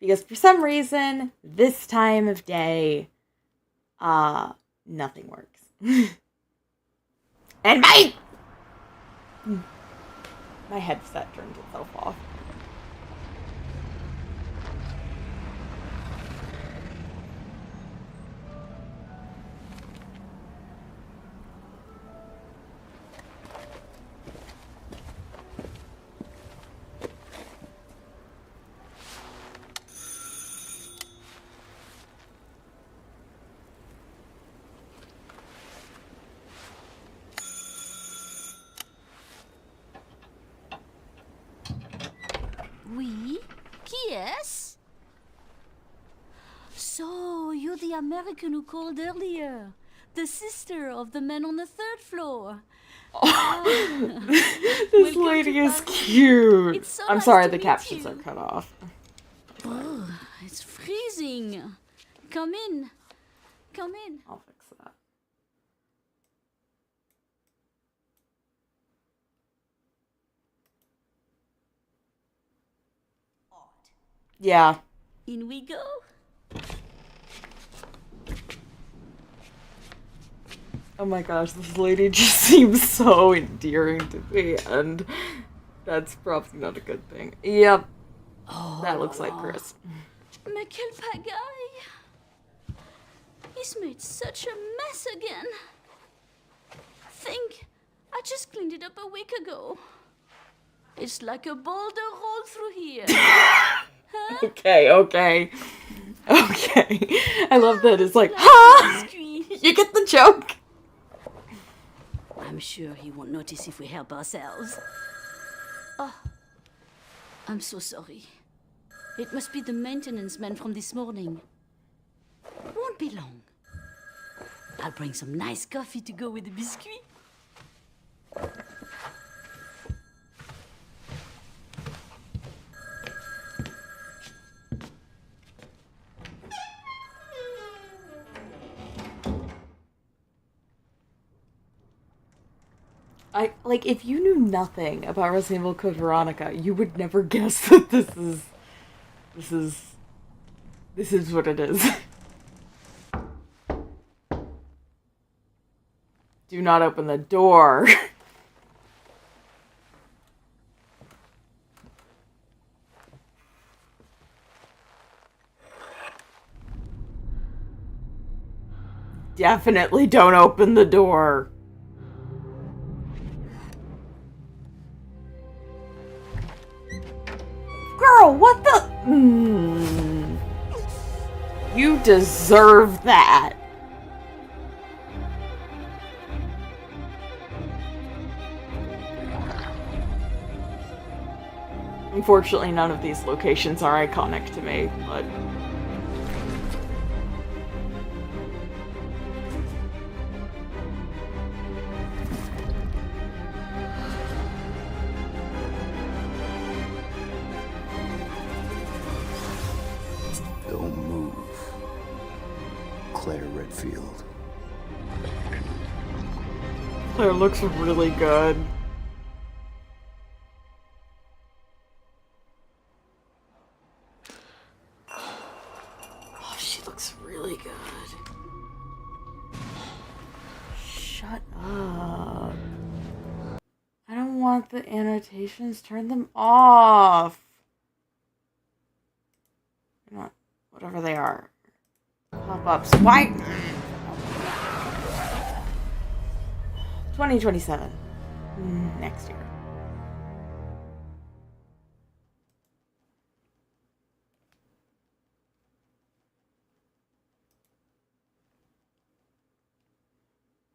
Because for some reason, this time of day, nothing works. And my headset turned itself off. Oui? Qui est-ce? So, you're the American who called earlier. The sister of the man on the third floor. This lady is cute. So I'm nice sorry, to the meet captions you. are cut off. Oh, it's freezing. Come in. Come in. I'll fix that. Yeah. In we go. Oh my gosh, this lady just seems so endearing to me, and that's probably not a good thing. Yep. That looks like Chris. Mais quel pagaille. He's made such a mess again. Think, I just cleaned it up a week ago. It's like a boulder rolled through here. Okay. I love that it's like, ha! You get the joke? I'm sure he won't notice if we help ourselves. Oh, I'm so sorry. It must be the maintenance man from this morning. Won't be long. I'll bring some nice coffee to go with the biscuit. If you knew nothing about Resident Evil Code Veronica, you would never guess that this is what it is. Do not open the door. Definitely don't open the door. Girl, what the? You deserve that. Unfortunately, none of these locations are iconic to me, but... Don't move. Claire Redfield. Claire looks really good. Oh, she looks really good. Shut up. I don't want the annotations. Turn them off. Not whatever they are. Pop-ups. Why? 2027. Next year.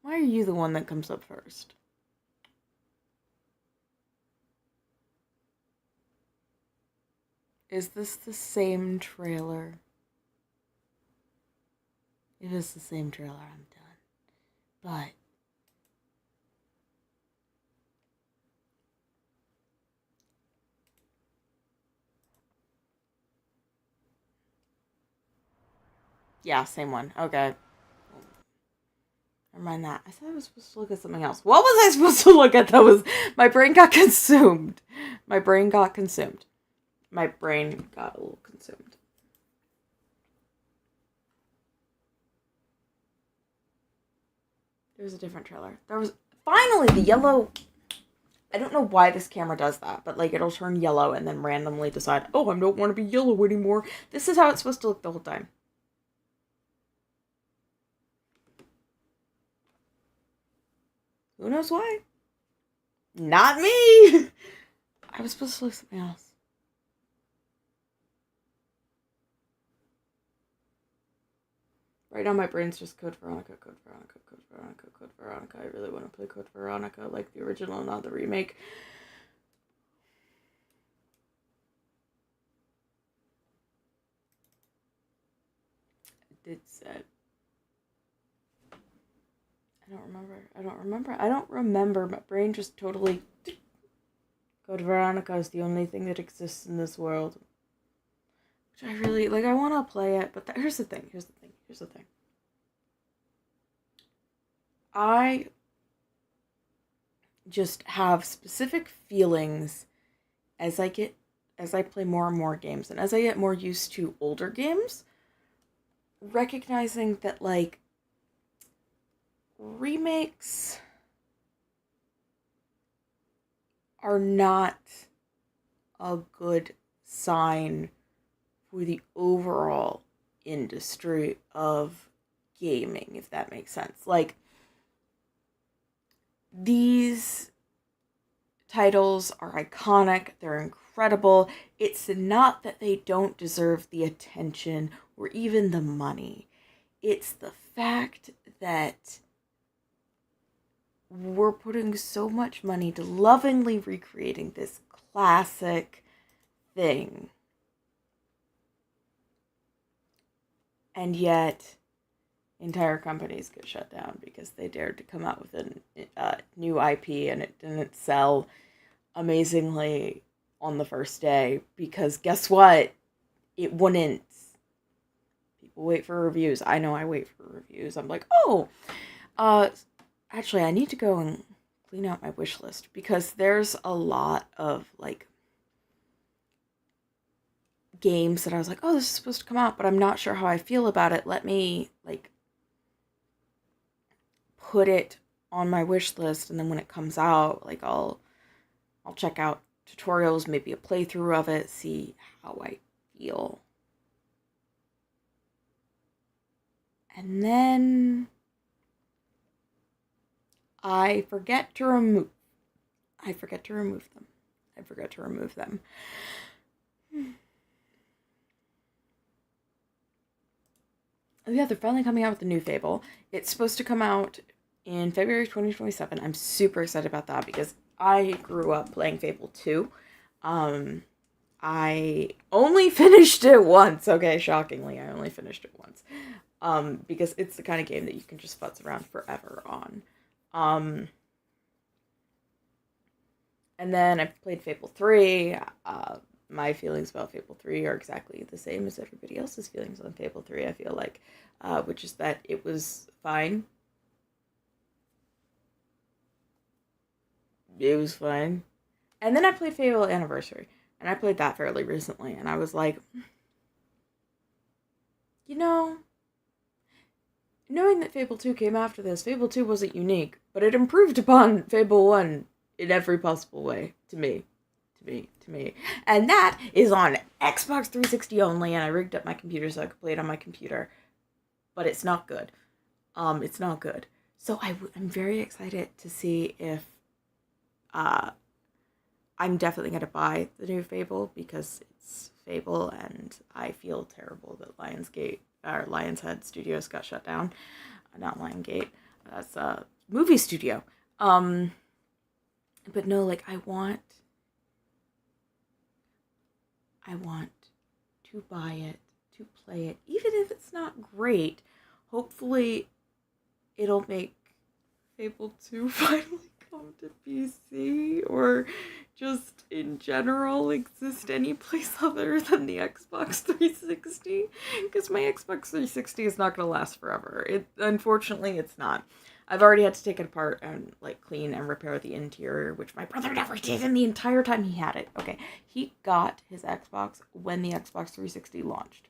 Why are you the one that comes up first? Is this the same trailer? It is the same trailer, I'm done. But... yeah, same one. Okay. Never mind that. I thought I was supposed to look at something else. What was I supposed to look at? That was... my brain got consumed. My brain got consumed. My brain got a little consumed. There's a different trailer. There was... finally, the yellow... I don't know why this camera does that, but like it'll turn yellow and then randomly decide, oh, I don't want to be yellow anymore. This is how it's supposed to look the whole time. Who knows why? Not me! I was supposed to look at something else. Right now my brain's just Code Veronica, Code Veronica, Code Veronica, Code Veronica. I really want to play Code Veronica, like the original, not the remake. It said... I don't remember. My brain just totally... Code Veronica is the only thing that exists in this world. Which I really... like, I want to play it, but here's the thing. I just have specific feelings as I play more and more games, and as I get more used to older games, recognizing that, like, remakes are not a good sign for the overall industry of gaming, if that makes sense. Like, these titles are iconic, they're incredible. It's not that they don't deserve the attention or even the money. It's the fact that we're putting so much money to lovingly recreating this classic thing. And yet, entire companies get shut down because they dared to come out with a new IP and it didn't sell amazingly on the first day. Because guess what? It wouldn't. People wait for reviews. I know I wait for reviews. I'm like, oh, actually, I need to go and clean out my wish list because there's a lot of, like, games that I was like, oh, this is supposed to come out, but I'm not sure how I feel about it. Let me, like, put it on my wish list, and then when it comes out, like, I'll check out tutorials, maybe a playthrough of it, see how I feel. And then I forget to remove them. Oh yeah, they're finally coming out with the new Fable. It's supposed to come out in February 2027. I'm super excited about that because I grew up playing Fable 2. I only finished it once. Okay, shockingly, I only finished it once. Because it's the kind of game that you can just futz around forever on. And then I played Fable 3. My feelings about Fable 3 are exactly the same as everybody else's feelings on Fable 3, I feel like. Which is that it was fine. It was fine. And then I played Fable Anniversary. And I played that fairly recently. And I was like, knowing that Fable 2 came after this, Fable 2 wasn't unique. But it improved upon Fable 1 in every possible way. To me. And that is on Xbox 360 only. And I rigged up my computer so I could play it on my computer. But it's not good. It's not good. So I'm very excited to see if I'm definitely going to buy the new Fable because it's Fable and I feel terrible that Lionshead Studios got shut down. Not Lionsgate. That's a movie studio. But no, like I want to buy it, to play it, even if it's not great. Hopefully it'll make Fable 2 finally come to PC, or just in general exist any place other than the Xbox 360, because my Xbox 360 is not going to last forever. Unfortunately, it's not. I've already had to take it apart and like clean and repair the interior, which my brother never did in the entire time he had it. Okay, he got his Xbox when the Xbox 360 launched.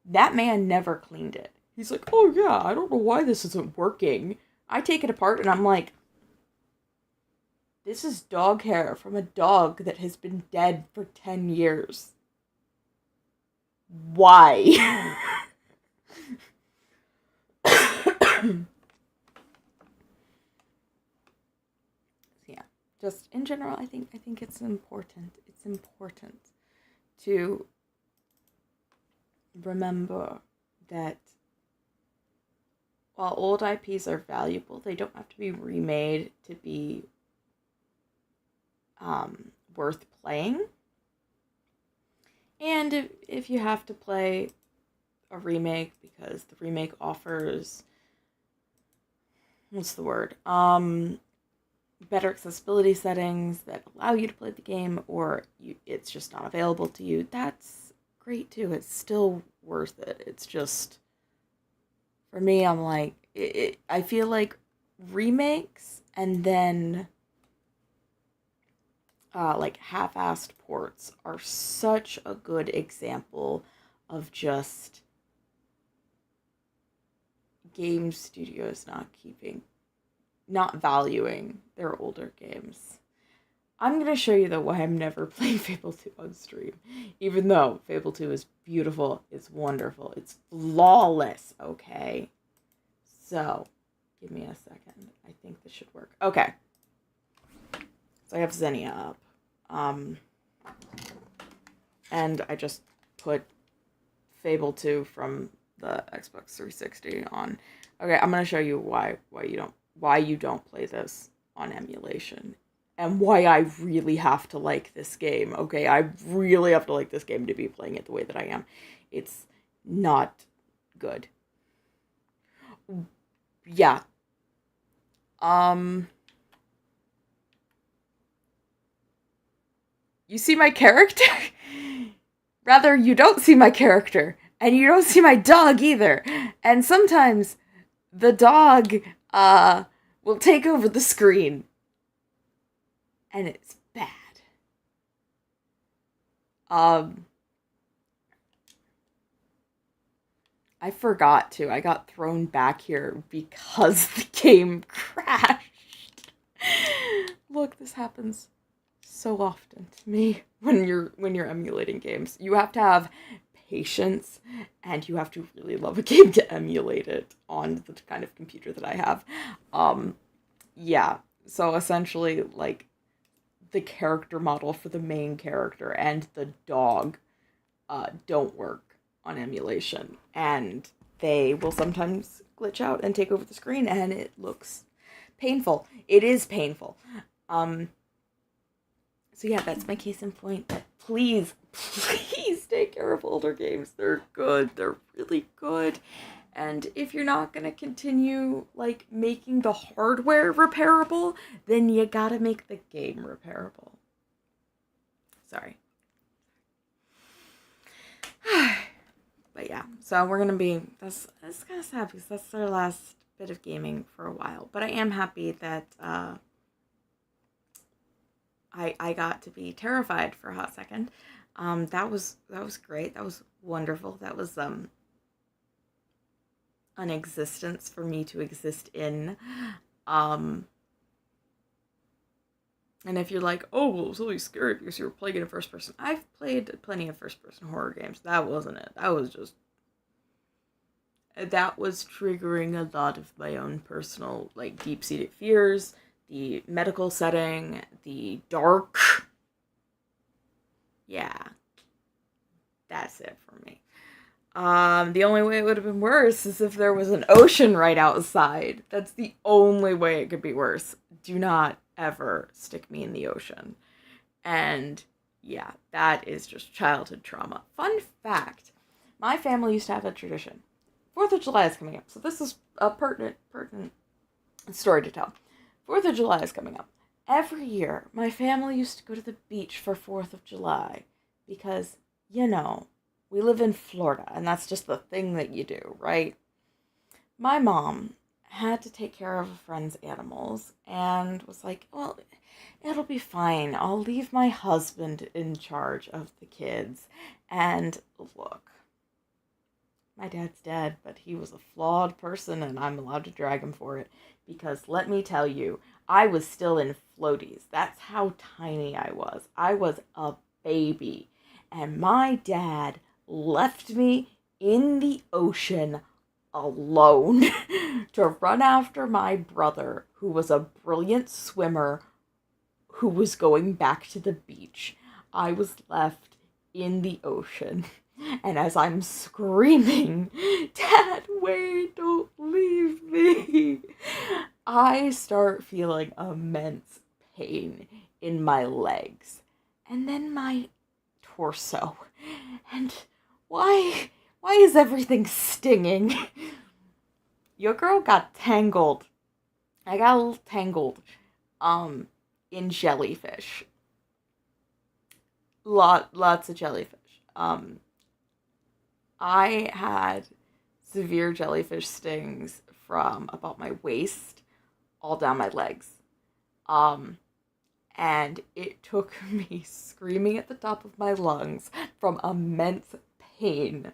That man never cleaned it. He's like, oh yeah, I don't know why this isn't working. I take it apart and I'm like, this is dog hair from a dog that has been dead for 10 years. Why? Yeah, just in general, I think it's important. It's important to remember that while old IPs are valuable, they don't have to be remade to be worth playing. And if you have to play a remake because the remake offers, what's the word? Better accessibility settings that allow you to play the game, or it's just not available to you, that's great too. It's still worth it. It's just, for me, I'm like, I feel like remakes and then like half-assed ports are such a good example of just game studios not valuing their older games. I'm going to show you though why I'm never playing Fable 2 on stream. Even though Fable 2 is beautiful, it's wonderful, it's flawless, okay? So, give me a second. I think this should work. Okay. So I have Xenia up. And I just put Fable 2 from the Xbox 360 on. Okay, I'm going to show you why you don't play this on emulation. And why I really have to like this game. Okay, I really have to like this game to be playing it the way that I am. It's not good. Yeah. You see my character? Rather, you don't see my character. And you don't see my dog either. And sometimes the dog will take over the screen. And it's bad. I forgot to. I got thrown back here because the game crashed. Look, this happens so often to me when you're emulating games. You have to have patience and you have to really love a game to emulate it on the kind of computer that I have. Yeah. So essentially, like, the character model for the main character and the dog don't work on emulation, and they will sometimes glitch out and take over the screen, and it looks painful. It is painful. So yeah, that's my case in point. That please take care of older games. They're good. They're really good. And if you're not going to continue, like, making the hardware repairable, then you gotta make the game repairable. Sorry. But yeah, so we're going to be, that's kind of sad because that's our last bit of gaming for a while. But I am happy that I got to be terrified for a hot second. That was great. That was wonderful. That was an existence for me to exist in. And if you're like, oh, well, it was really scary because you were playing in first person. I've played plenty of first person horror games. That wasn't it. That was triggering a lot of my own personal, like, deep-seated fears, the medical setting, the dark. Yeah. That's it for me. The only way it would have been worse is if there was an ocean right outside. That's the only way it could be worse. Do not ever stick me in the ocean. And yeah, that is just childhood trauma. Fun fact, my family used to have a tradition. 4th of July is coming up, so this is a pertinent story to tell. 4th of July is coming up. Every year, my family used to go to the beach for 4th of July because, you know, we live in Florida, and that's just the thing that you do, right? My mom had to take care of a friend's animals and was like, well, it'll be fine. I'll leave my husband in charge of the kids. And look, my dad's dead, but he was a flawed person, and I'm allowed to drag him for it. Because let me tell you, I was still in floaties. That's how tiny I was. I was a baby. And my dad left me in the ocean alone to run after my brother, who was a brilliant swimmer, who was going back to the beach. I was left in the ocean. And as I'm screaming, Dad, wait, don't leave me, I start feeling immense pain in my legs. And then my torso. And why is everything stinging? Your girl got tangled. I got a little tangled in jellyfish. Lots of jellyfish. I had severe jellyfish stings from about my waist all down my legs. And it took me screaming at the top of my lungs from immense pain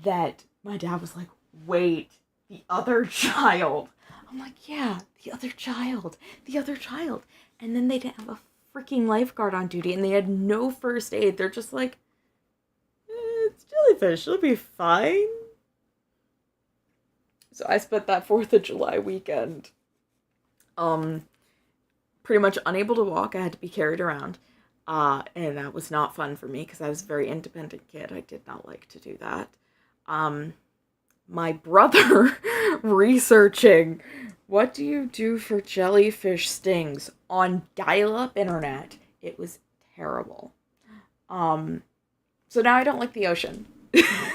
that my dad was like, wait, the other child. I'm like, yeah, the other child. And then they didn't have a freaking lifeguard on duty, and they had no first aid. They're just like, it's jellyfish, it'll be fine. So I spent that 4th of July weekend pretty much unable to walk. I had to be carried around. And that was not fun for me because I was a very independent kid. I did not like to do that. My brother researching what do you do for jellyfish stings on dial-up internet. It was terrible. So now I don't like the ocean. I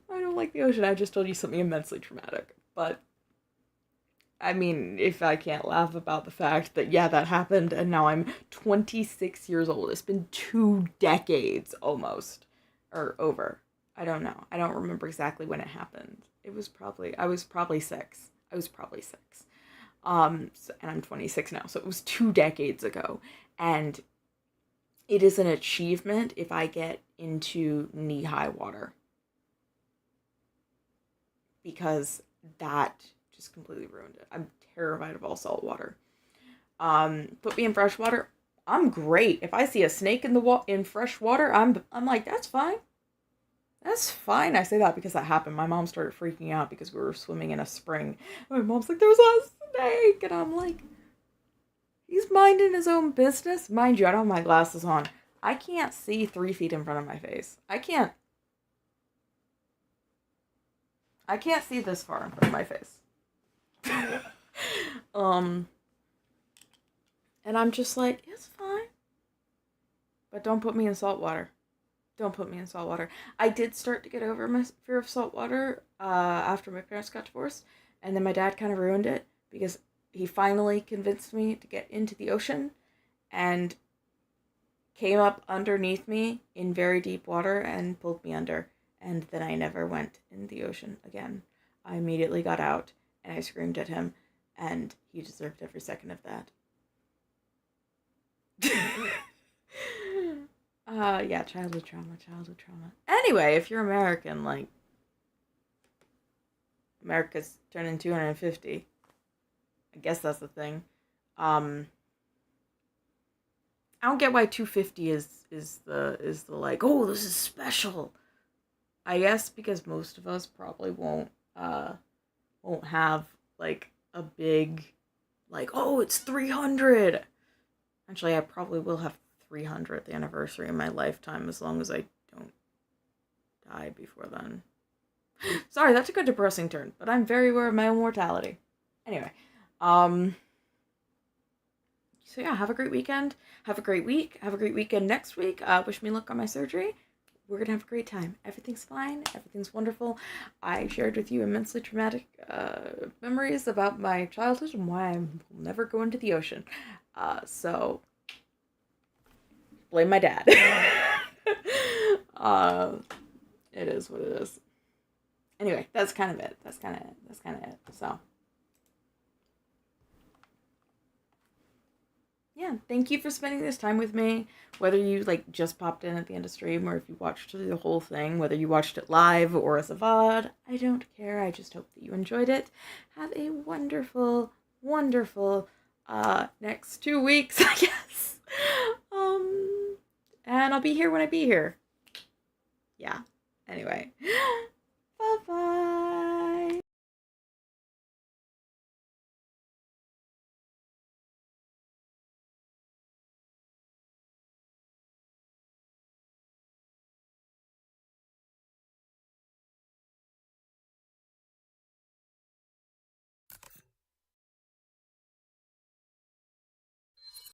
don't like the ocean. I just told you something immensely traumatic. But I mean, if I can't laugh about the fact that, yeah, that happened, and now I'm 26 years old. It's been 2 decades, almost. Or over. I don't know. I don't remember exactly when it happened. I was probably 6. And I'm 26 now, so it was 2 decades ago. And it is an achievement if I get into knee-high water. Because that just completely ruined it. I'm terrified of all salt water. Put me in fresh water, I'm great. If I see a snake in fresh water, I'm like, that's fine. That's fine. I say that because that happened. My mom started freaking out because we were swimming in a spring. My mom's like, there's a snake. And I'm like, he's minding his own business. Mind you, I don't have my glasses on. I can't see 3 feet in front of my face. I can't see this far in front of my face. And I'm just like, it's fine. But don't put me in salt water. Don't put me in salt water. I did start to get over my fear of salt water after my parents got divorced. And then my dad kind of ruined it because he finally convinced me to get into the ocean and came up underneath me in very deep water and pulled me under. And then I never went in the ocean again. I immediately got out and I screamed at him, and he deserved every second of that. Yeah, childhood trauma. Anyway, if you're American, like, America's turning 250. I guess that's the thing. I don't get why 250 is the like, oh, this is special. I guess because most of us probably won't have like a big, like, oh, it's 300. Actually, I probably will have 300th anniversary in my lifetime as long as I don't die before then. Sorry, that took a depressing turn, but I'm very aware of my own mortality. Anyway, so yeah, have a great weekend. Have a great week. Have a great weekend next week. Wish me luck on my surgery. We're gonna have a great time. Everything's fine. Everything's wonderful. I shared with you immensely traumatic memories about my childhood and why I will never go into the ocean. So blame my dad. It is what it is. Anyway, that's kind of it. So yeah, thank you for spending this time with me. Whether you like just popped in at the end of stream or if you watched the whole thing, whether you watched it live or as a VOD, I don't care. I just hope that you enjoyed it. Have a wonderful, wonderful next 2 weeks, I guess. And I'll be here when I be here. Yeah. Anyway. Bye-bye.